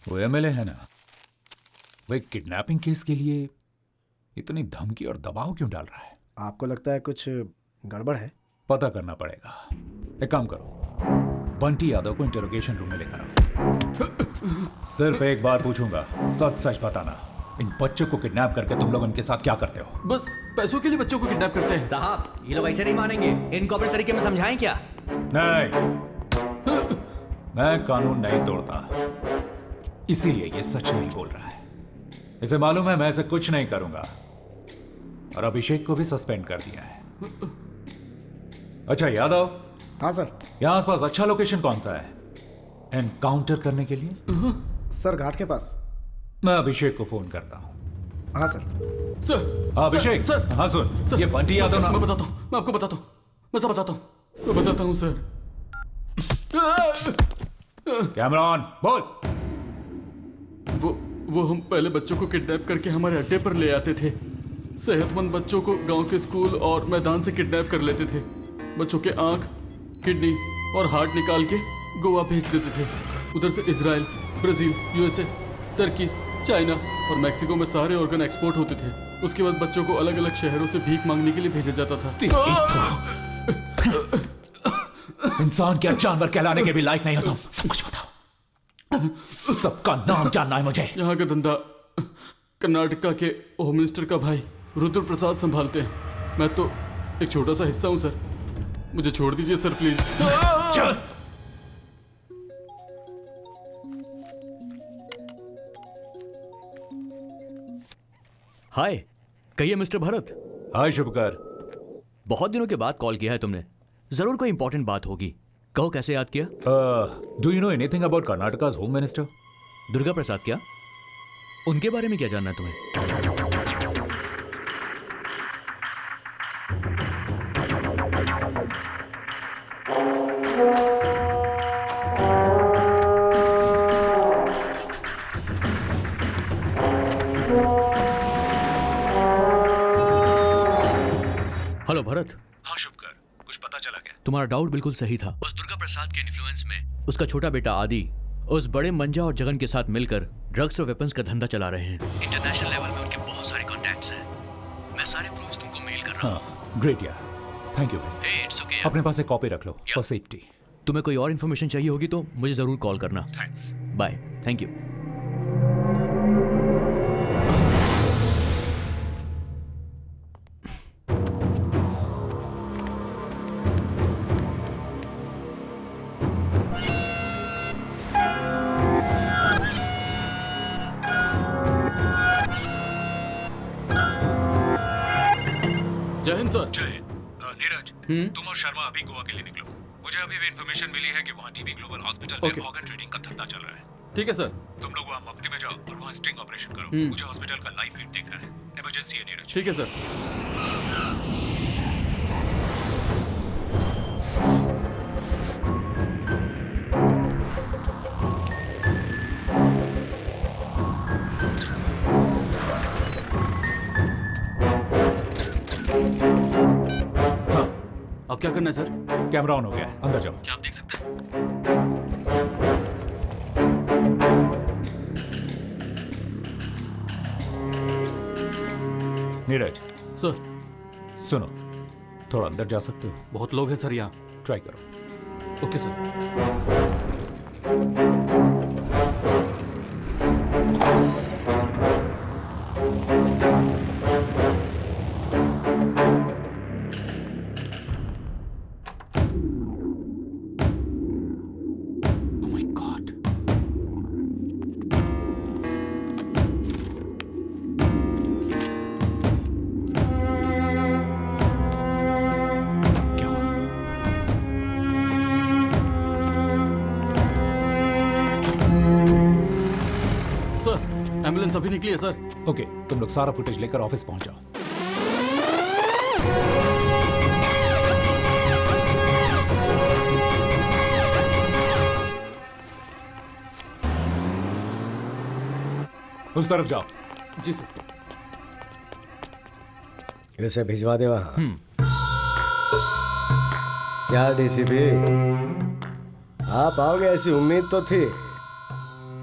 वो एमएलए है ना, वो एक किडनैपिंग केस के लिए इतनी धमकी और दबाव क्यों डाल रहा है?
आपको लगता है कुछ गड़बड़ है?
पता करना पड़ेगा। एक काम करो, बंटी यादव को इंटरोगेशन रूम में लेकर आओ। सिर्फ एक बार पूछूंगा, सच सच बताना, इन बच्चों को किडनैप करके तुम लोग इनके साथ क्या करते हो?
बस पैसों के लिए बच्चों को किडनैप करते हैं।
साहब, ये लोग ऐसे नहीं मानेंगे। इनको अपने तरीके में समझाएं क्या?
नहीं, मैं कानून नहीं तोड़ता, इसीलिए ये सच नहीं बोल रहा है। इसे मालूम है मैं ऐसे कुछ नहीं करूंगा, और अभिषेक को भी सस्पेंड कर दिया है। अच्छा यादव,
हाँ सर।
यहाँ आसपास अच्छा लोकेशन कौन सा है एनकाउंटर करने के लिए?
सर घाट के पास।
मैं अभिषेक को फोन करता हूँ।
हाँ सर।
सर
अभिषेक
सर,
हाँ सुन, ये बंटी यादव ना।
मैं बताता हूँ, मैं आपको बताता हूँ, मैं सब बताता हूँ, मैं बताता हूँ सर।
कैमरॉन बोल।
वो हम पहले बच्चों को किडनैप करके हमारे अड्डे पर ले आते थे। सेहतमंद बच्चों को गांव के स्कूल और मैदान से किडनैप कर लेते थे। बच्चों के आंख, किडनी और हार्ट निकाल के गोवा भेज देते थे। उधर से Israel, Brazil, USA, Turkey, China और मैक्सिको में सारे ऑर्गन एक्सपोर्ट होते थे। उसके बाद बच्चों को अलग अलग शहरों से भीख मांगने के लिए भेजा जाता था।
इंसान क्या जानवर कहलाने के भी लायक नहीं हो तुम। सब कुछ बताओ, सबका नाम जानना है मुझे।
यहाँ का धंधा कर्नाटका के होम मिनिस्टर का भाई रुद्र प्रसाद संभालते हैं। मैं तो एक छोटा सा हिस्सा हूँ सर, मुझे छोड़ दीजिए सर प्लीज।
चल।
हाय, कहिए मिस्टर भरत।
हाय शुभकर।
बहुत दिनों के बाद कॉल किया है तुमने, जरूर कोई इंपॉर्टेंट बात होगी। कहो कैसे याद किया?
Do you know anything about Karnataka's home minister?
Durga Prasad क्या? उनके बारे में क्या जानना है तुम्हें? हेलो भरत।
हाँ शुभकर, कुछ पता चला क्या?
तुम्हारा डाउट बिल्कुल सही था। उस दुर्गा प्रसाद के इन्फ्लुएंस में उसका छोटा बेटा आदि उस बड़े मंजा और जगन के साथ मिलकर ड्रग्स और वेपन्स का धंधा चला रहे हैं। इंटरनेशनल लेवल में उनके बहुत सारे कॉन्टैक्ट्स हैं। मैं सारे प्रूफ्स तुमको मेल कर रहा हूँ।
ग्रेट यार, थैंक यू भाई।
Hey, it's okay,
अपने पास एक कॉपी रख लो फॉर सेफ्टी।
तुम्हें कोई और इन्फॉर्मेशन चाहिए होगी तो मुझे जरूर कॉल करना।
थैंक्स।
बाय। Thank you.
जय हिंद सर।
जय हिंद। नीरज, तुम और शर्मा अभी गोवा के लिए निकलो। मुझे अभी भी इन्फॉर्मेशन मिली है कि वहाँ टीबी ग्लोबल हॉस्पिटल में ऑर्गन ट्रेडिंग का धंधा चल रहा है।
ठीक है सर।
तुम लोग वहाँ मुफ्ती में जाओ और वहाँ स्टिंग ऑपरेशन करो। मुझे हॉस्पिटल का लाइव फीड देखना है। इमरजेंसी है नीरज।
ठीक है सर। अब क्या करना है सर?
कैमरा ऑन हो गया है, अंदर जाओ।
क्या आप देख सकते हैं?
नीरज
सर।
सुनो, थोड़ा अंदर जा सकते हो?
बहुत लोग हैं सर यहाँ।
ट्राई करो।
Okay sir. एम्बुलेंस अभी निकली है सर।
ओके, तुम लोग सारा फुटेज लेकर ऑफिस पहुंच जाओ। उस तरफ जाओ।
जी सर।
इसे भिजवा दे वहां। क्या डीसीपी, आप आओगे ऐसी उम्मीद तो थी,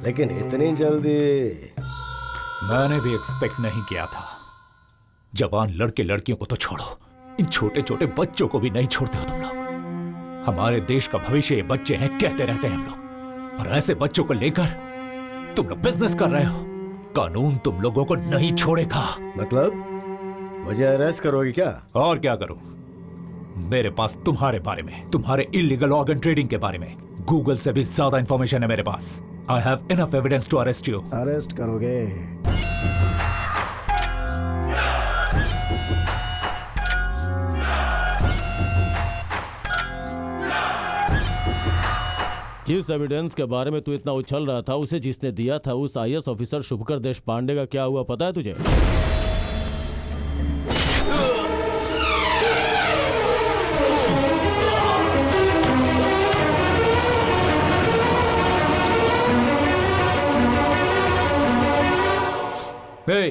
लेकिन इतनी जल्दी
मैंने भी एक्सपेक्ट नहीं किया था। जवान लड़के लड़कियों को तो छोड़ो, इन छोटे छोटे बच्चों को भी नहीं छोड़ते हो तुम लोग। हमारे देश का भविष्य ये बच्चे हैं, कहते रहते हैं हम लोग, और ऐसे बच्चों को लेकर तुम लोग बिजनेस कर रहे हो। कानून तुम लोगों को नहीं छोड़ेगा।
मतलब मुझे अरेस्ट करोगे क्या?
और क्या करूं? मेरे पास तुम्हारे बारे में, तुम्हारे इलीगल ऑर्गन ट्रेडिंग के बारे में गूगल से भी ज्यादा इंफॉर्मेशन है मेरे पास। I have enough evidence to arrest you.
Arrest करोगे?
जिस एविडेंस के बारे में तू इतना उछल रहा था उसे जिसने दिया था उस आईएएस ऑफिसर शुभकर देश पांडे का क्या हुआ पता है तुझे?
हे,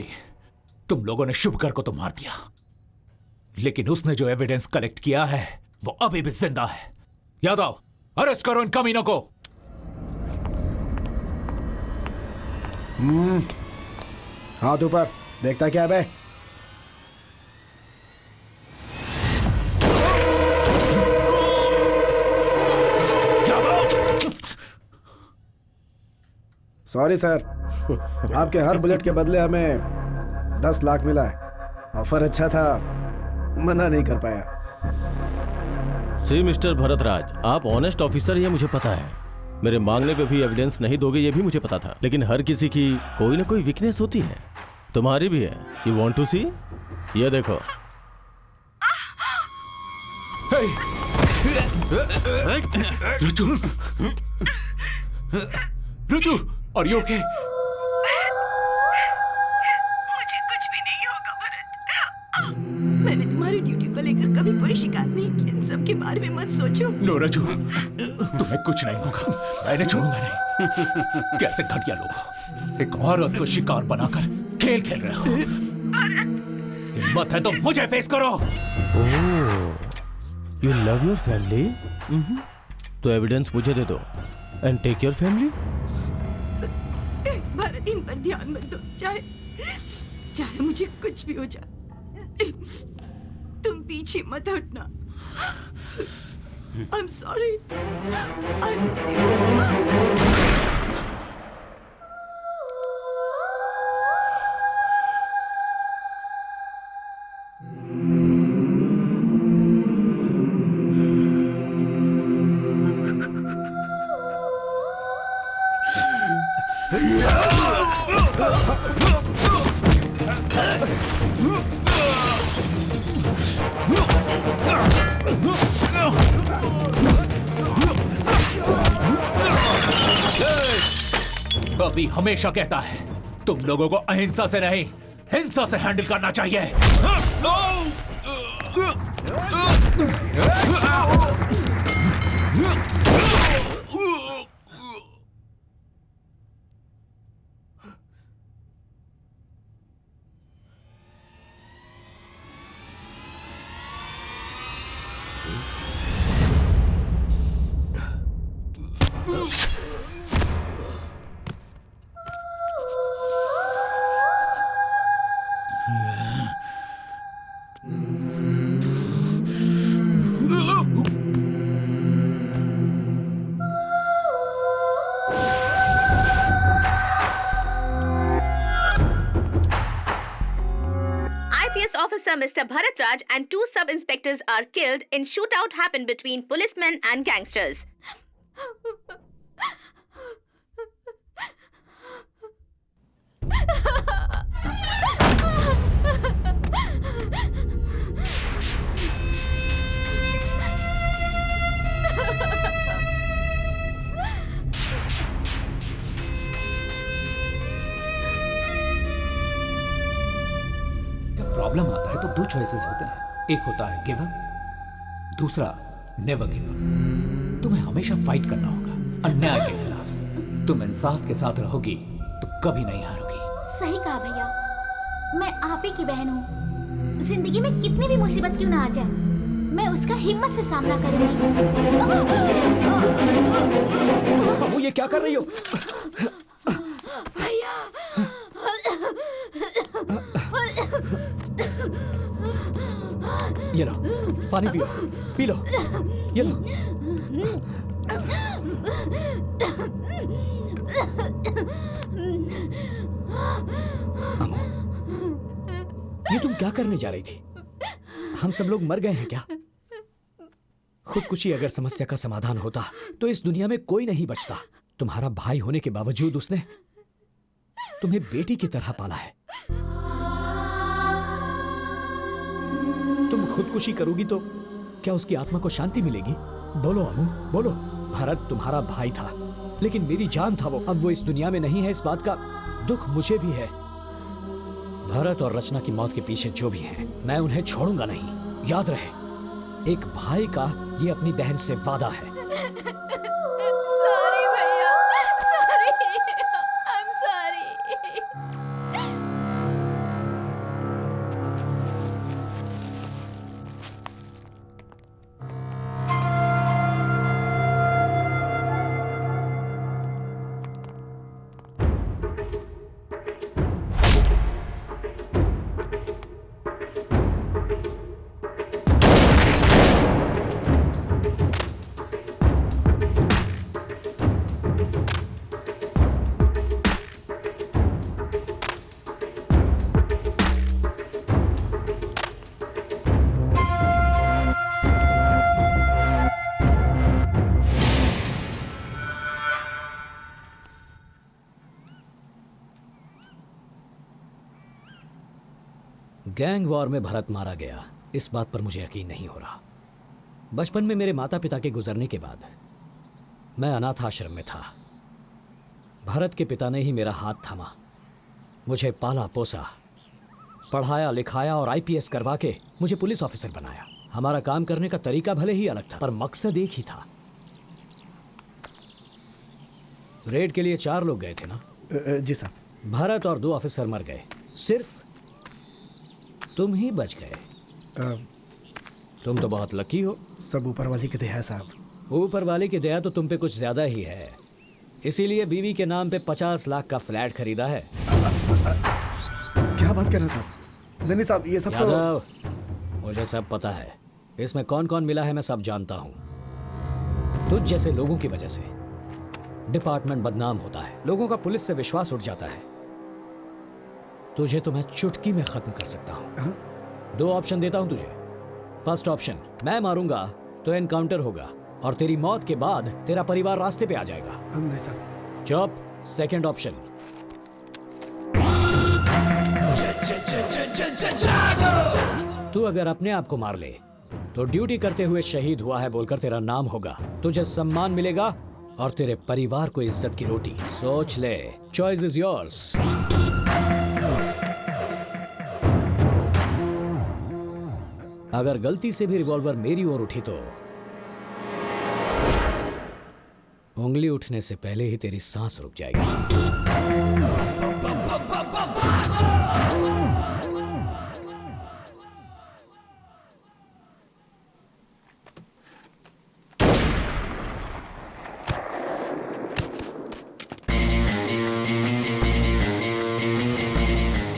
तुम लोगों ने शुभकर को तो मार दिया, लेकिन उसने जो एविडेंस कलेक्ट किया है वो अभी भी जिंदा है। यादव, अरेस्ट करो इन कमीनों को।
हाथ ऊपर, देखता क्या बे? सॉरी सर, आपके हर बुलेट के बदले हमें 10 लाख मिला है। ऑफर अच्छा था, मना नहीं कर पाया।
सी मिस्टर भरतराज, आप ऑनेस्ट ऑफिसर ये मुझे पता है। मेरे मांगने पे भी एविडेंस नहीं दोगे ये भी मुझे पता था, लेकिन हर किसी की कोई ना कोई वीकनेस होती है, तुम्हारी भी है। यू वांट टू सी? ये देखो।
रुचु, और यू ओके?
मुझे कुछ भी नहीं होगा भरत। मैंने तुम्हारी ड्यूटी को लेकर कभी कोई शिकायत नहीं की। इन सब के बारे में मत सोचो।
नो रजू, तुम्हें कुछ नहीं होगा, मैंने छोड़ूंगा नहीं। कैसे घटिया लोग एक औरत को शिकार बनाकर खेल खेल रहे हो। हिम्मत है तो मुझे फेस करो।
You love your family? तो एविडेंस मुझे दे दो and take your family.
Bharat, इन पर ध्यान मत दो, चाहे मुझे कुछ भी हो जाए। तुम पीछे मत हटना। I'm sorry. I miss you.
Bobby हमेशा कहता है तुम लोगों को अहिंसा से नहीं हिंसा से हैंडल करना चाहिए।
Officer Mr. Bharatraj and 2 sub-inspectors are killed in shootout happened between policemen and gangsters.
Problem आता है तो 2 चॉइसेस होते हैं, एक होता है गिव अप, दूसरा नेवर गिव अप। तुम्हें हमेशा फाइट करना होगा अन्याय के खिलाफ। तुम इंसाफ के साथ रहोगी तो कभी नहीं हारोगी।
सही कहा भैया, मैं आप ही की बहन हूँ। जिंदगी में कितनी भी मुसीबत क्यों ना आ जाए, मैं उसका हिम्मत से सामना करूंगी।
अम्मू ये क्या कर रही हो?
भैया
ये लो पानी पियो, पी लो, ये लो। अम्मू, ये तुम क्या करने जा रही थी? हम सब लोग मर गए हैं क्या? खुदकुशी अगर समस्या का समाधान होता तो इस दुनिया में कोई नहीं बचता। तुम्हारा भाई होने के बावजूद उसने तुम्हें बेटी की तरह पाला है। तुम खुदकुशी करोगी तो क्या उसकी आत्मा को शांति मिलेगी? बोलो अम्मू, बोलो। भरत तुम्हारा भाई था, लेकिन मेरी जान था वो। अब वो इस दुनिया में नहीं है, इस बात का दुख मुझे भी है। भरत और रचना की मौत के पीछे जो भी हैं, मैं उन्हें छोड़ूंगा नहीं। याद रहे, एक भाई का ये अपनी बहन से वादा है।
सॉरी भैया, sorry, I am sorry.
Gang war में भरत मारा गया, इस बात पर मुझे यकीन नहीं हो रहा। बचपन में मेरे माता पिता के गुजरने के बाद मैं अनाथ आश्रम में था। भरत के पिता ने ही मेरा हाथ थामा, मुझे पाला पोसा, पढ़ाया लिखाया और आईपीएस करवा के मुझे पुलिस ऑफिसर बनाया। हमारा काम करने का तरीका भले ही अलग था, पर मकसद एक ही था। रेड के लिए 4 लोग गए थे ना?
जी साहब।
भरत और 2 ऑफिसर मर गए, सिर्फ तुम ही बच गए। तुम तो बहुत लकी हो।
सब ऊपर वाले की दया है साहब।
ऊपर वाले की दया तो तुम पे कुछ ज्यादा ही है, इसीलिए बीवी के नाम पे 50 लाख का फ्लैट खरीदा है।
क्या बात कर रहे हैं साहब? नहीं साहब, ये सब
यादव, मुझे सब पता है। इसमें कौन कौन मिला है मैं सब जानता हूँ। तुझ जैसे लोगों की वजह से डिपार्टमेंट बदनाम होता है, लोगों का पुलिस से विश्वास उठ जाता है। तुझे तो मैं चुटकी में खत्म कर सकता हूँ। 2 ऑप्शन देता हूँ तुझे। फर्स्ट ऑप्शन, मैं मारूंगा तो एनकाउंटर होगा और तेरी मौत के बाद तेरा परिवार रास्ते पे आ जाएगा।
नहीं साहब।
चुप। सेकंड ऑप्शन, तू अगर अपने आप को मार ले तो ड्यूटी करते हुए शहीद हुआ है बोलकर तेरा नाम होगा, तुझे सम्मान मिलेगा और तेरे परिवार को इज्जत की रोटी। सोच ले, चॉइस इज योर्स। अगर गलती से भी रिवॉल्वर मेरी ओर उठी तो उंगली उठने से पहले ही तेरी सांस रुक जाएगी।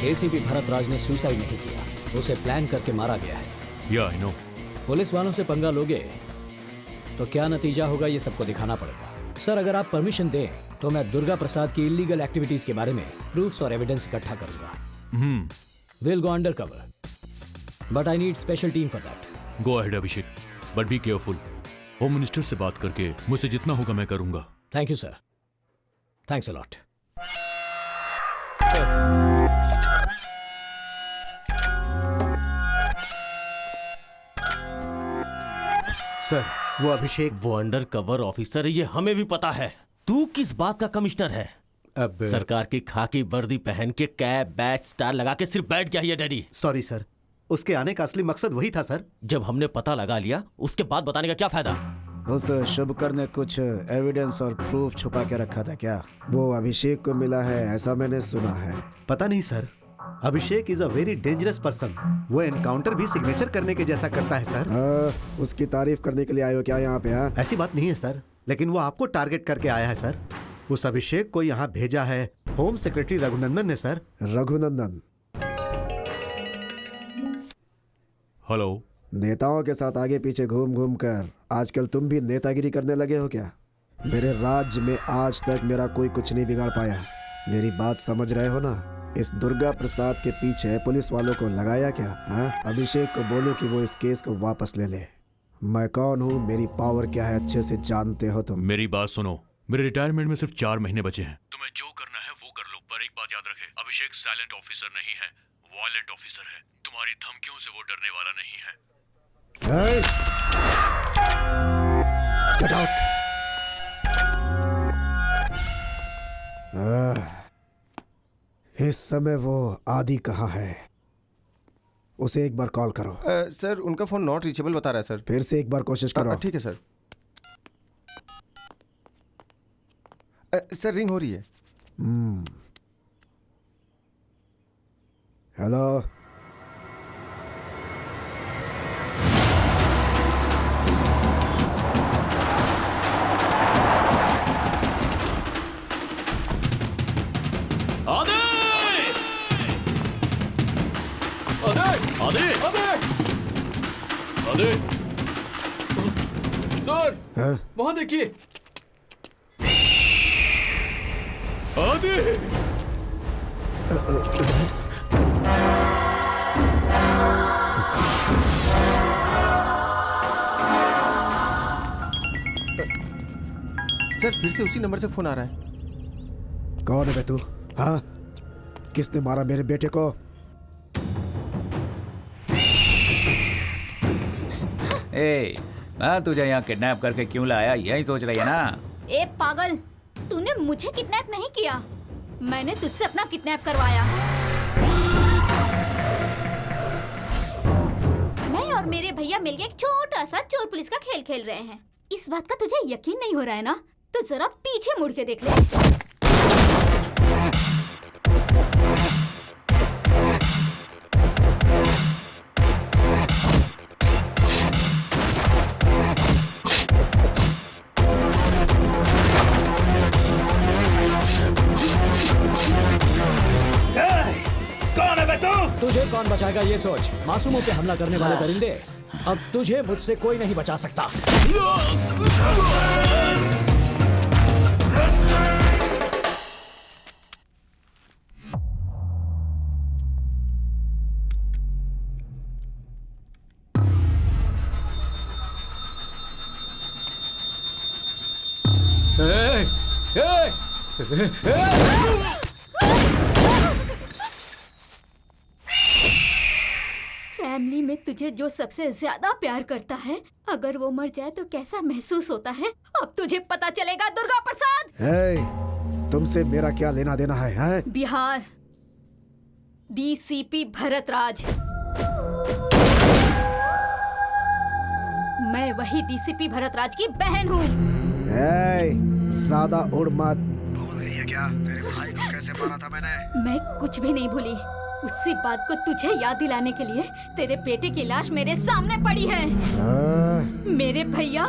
एसीपी भरत राज ने सुसाइड नहीं किया, उसे प्लान करके मारा गया है।
या आई नो।
पुलिस वालों से पंगा लोगे तो क्या नतीजा होगा ये सबको दिखाना पड़ेगा। सर, अगर आप परमिशन दें तो मैं दुर्गा प्रसाद की इलीगल एक्टिविटीज के बारे में प्रूफ्स और एविडेंस इकट्ठा करूंगा। Will go under cover, but I need special team for that.
Go ahead Abhishek, but be careful. Home minister से बात करके मुझसे जितना होगा मैं करूंगा।
Thank you sir, thanks a lot.
Sir, वो अभिषेक,
वो अंडर कवर ऑफिसर है, ये हमें भी पता है। तू किस बात का कमिश्नर है?
अब
सरकार की खाकी वर्दी पहन के कैप बैच स्टार लगा के सिर्फ बैठ गया है डैडी।
सॉरी सर, उसके आने का असली मकसद वही था सर।
जब हमने पता लगा लिया उसके बाद बताने का क्या फायदा?
उस शुभकर ने कुछ एविडेंस और प्रूफ छुपा के रखा था क्या? वो अभिषेक को मिला है ऐसा मैंने सुना है।
पता नहीं sir, Abhishek is a very dangerous person. वो एनकाउंटर भी सिग्नेचर करने के जैसा करता है सर।
उसकी तारीफ करने के लिए आए हो क्या यहाँ पे? हाँ,
ऐसी बात नहीं है सर, लेकिन वो आपको टारगेट करके आया है सर। उस अभिषेक को यहाँ भेजा है होम सेक्रेटरी रघुनंदन ने सर।
रघुनंदन?
हेलो।
नेताओं के साथ आगे पीछे घूम घूम कर आजकल तुम भी नेतागिरी करने लगे हो क्या? मेरे राज्य में आज तक मेरा कोई कुछ नहीं बिगाड़ पाया। मेरी बात समझ रहे हो ना? इस दुर्गा प्रसाद के पीछे पुलिस वालों को लगाया क्या? हाँ, अभिषेक को बोलो कि वो इस केस को वापस ले ले। मैं कौन हूँ, मेरी पावर क्या है, अच्छे से जानते हो तुम।
मेरी बात सुनो, मेरे रिटायरमेंट में सिर्फ 4 महीने बचे हैं। तुम्हें जो करना है वो कर लो, पर एक बात याद रखे, अभिषेक साइलेंट ऑफिसर नहीं है, वायलेंट ऑफिसर है। तुम्हारी धमकियों से वो डरने वाला नहीं है।
Get out! इस समय वो आदि कहाँ है? उसे एक बार कॉल करो।
सर उनका फोन नॉट रीचेबल बता रहा है सर।
फिर से एक बार कोशिश करो।
ठीक है सर। सर रिंग हो रही है।
हेलो।
सर वहां देखिए।
आदि
सर फिर से उसी नंबर से फोन आ रहा है।
कौन है बे तू? हाँ, किसने मारा मेरे बेटे को?
मैं तुझे यहाँ किडनैप करके क्यों लाया, यही सोच रही है ना?
ए पागल, तूने मुझे किडनैप नहीं किया, मैंने तुझसे अपना किडनैप करवाया। मैं और मेरे भैया मिलके एक छोटा सा चोर पुलिस का खेल खेल रहे हैं। इस बात का तुझे यकीन नहीं हो रहा है ना? तो जरा पीछे मुड़ के देख ले।
तुझे कौन बचाएगा ये सोच। मासूमों पे हमला करने वाले दरिंदे, अब तुझे मुझसे कोई नहीं बचा सकता।
फैमिली में तुझे जो सबसे ज्यादा प्यार करता है, अगर वो मर जाए तो कैसा महसूस होता है, अब तुझे पता चलेगा दुर्गा प्रसाद।
तुमसे मेरा क्या लेना देना है?
बिहार डीसीपी भरत राज। मैं वही डीसीपी भरत राज की बहन हूँ।
ज्यादा उड़ मत। भूल गई है क्या तेरे भाई को कैसे मारा था मैंने?
मैं कुछ भी नहीं भूली। उसी बात को तुझे याद दिलाने के लिए तेरे बेटे की लाश मेरे सामने पड़ी है। मेरे भैया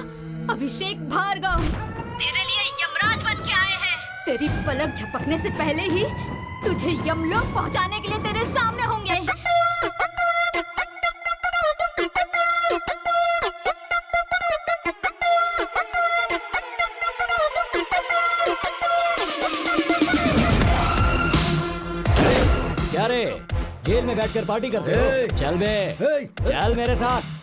अभिषेक भार्गव तेरे लिए यमराज बन के आए हैं। तेरी पलक झपकने से पहले ही तुझे यमलोक पहुंचाने के लिए तेरे सामने होंगे।
क्या रे, जेल में बैठकर पार्टी करते हो? चल बे, चल मेरे साथ।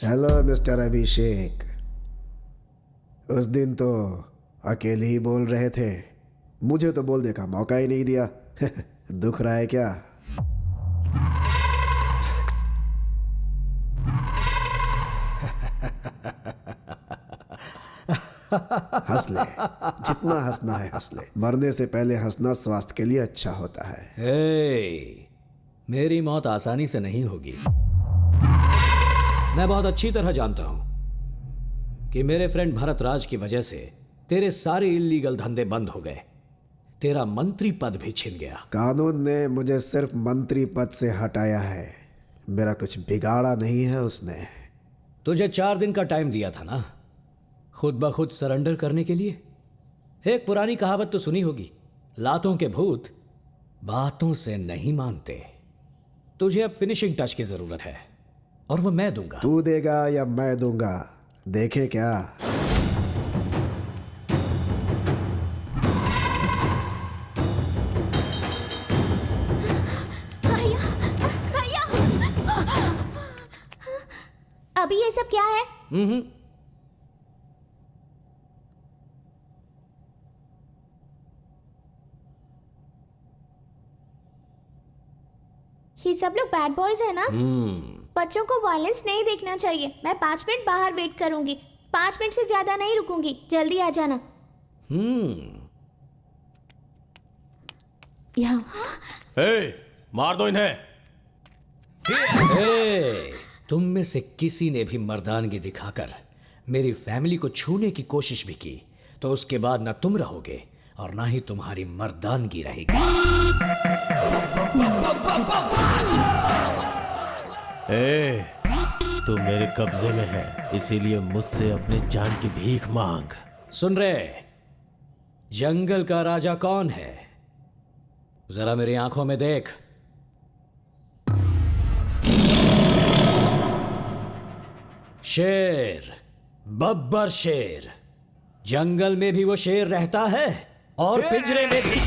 हेलो मिस्टर अभिषेक। उस दिन तो अकेले ही बोल रहे थे, मुझे तो बोलने का मौका ही नहीं दिया। दुख रहा है क्या? हंस ले, जितना हंसना है हंस ले। मरने से पहले हंसना स्वास्थ्य के लिए अच्छा होता है।
मेरी मौत आसानी से नहीं होगी। मैं बहुत अच्छी तरह जानता हूं कि मेरे फ्रेंड भरत राज की वजह से तेरे सारे इल्लीगल धंधे बंद हो गए, तेरा मंत्री पद भी छिन गया।
कानून ने मुझे सिर्फ मंत्री पद से हटाया है, मेरा कुछ बिगाड़ा नहीं है उसने।
तुझे 4 दिन का टाइम दिया था ना, खुद ब खुद सरेंडर करने के लिए। एक पुरानी कहावत तो सुनी होगी, लातों के भूत बातों से नहीं मानते। तुझे अब फिनिशिंग टच की जरूरत है और वो मैं दूंगा।
तू देगा या मैं दूंगा, देखे क्या।
अभी ये सब क्या है? ये सब लोग बैड बॉयज है ना? बच्चों को वायलेंस नहीं देखना चाहिए। मैं 5 मिनट बाहर वेट करूंगी, 5 मिनट से ज्यादा नहीं रुकूंगी। जल्दी आ जाना। यहाँ
मार दो इन्हें।
तुम में से किसी ने भी मर्दानगी दिखाकर मेरी फैमिली को छूने की कोशिश भी की तो उसके बाद ना तुम रहोगे और ना ही तुम्हारी मर्दानगी रहेगी।
तू मेरे कब्जे में है, इसीलिए मुझसे अपनी जान की भीख मांग।
सुन रहे, जंगल का राजा कौन है? जरा मेरी आंखों में देख। शेर, बब्बर शेर। जंगल में भी वो शेर रहता है और पिंजरे में भी।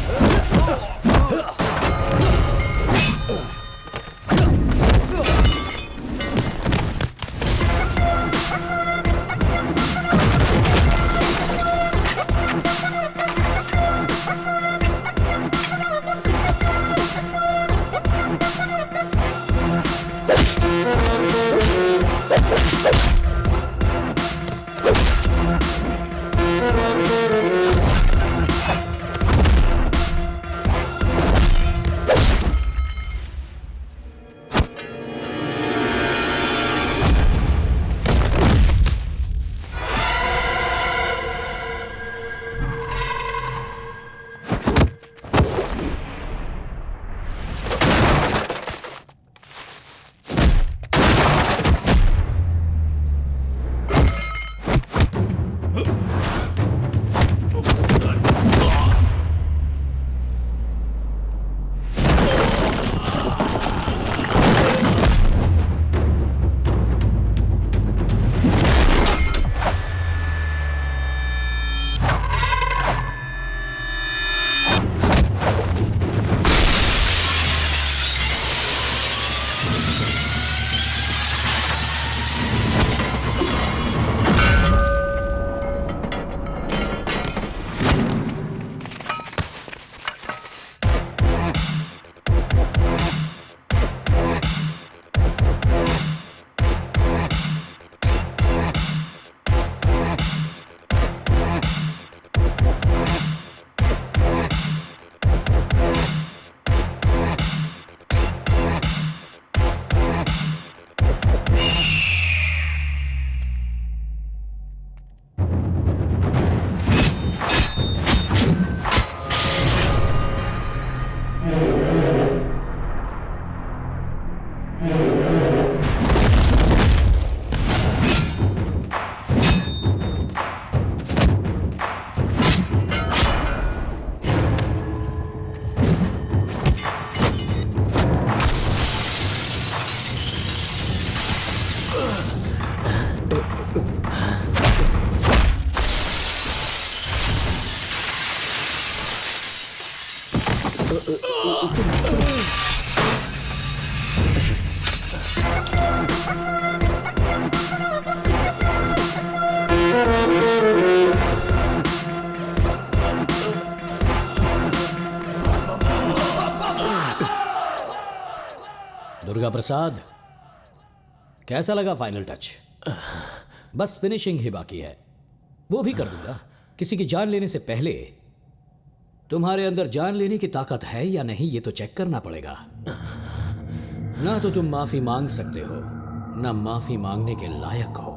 दुर्गा प्रसाद, कैसा लगा फाइनल टच? बस फिनिशिंग ही बाकी है, वो भी कर दूंगा। किसी की जान लेने से पहले तुम्हारे अंदर जान लेने की ताकत है या नहीं ये तो चेक करना पड़ेगा। ना तो तुम माफी मांग सकते हो, ना माफी मांगने के लायक हो।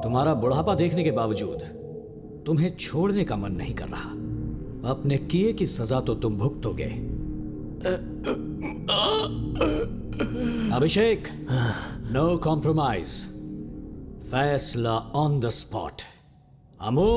तुम्हारा बुढ़ापा देखने के बावजूद तुम्हें छोड़ने का मन नहीं कर रहा। अपने किए की सजा तो तुम भुगतोगे। अभिषेक, नो कॉम्प्रोमाइज, फैसला ऑन द स्पॉट। अमो,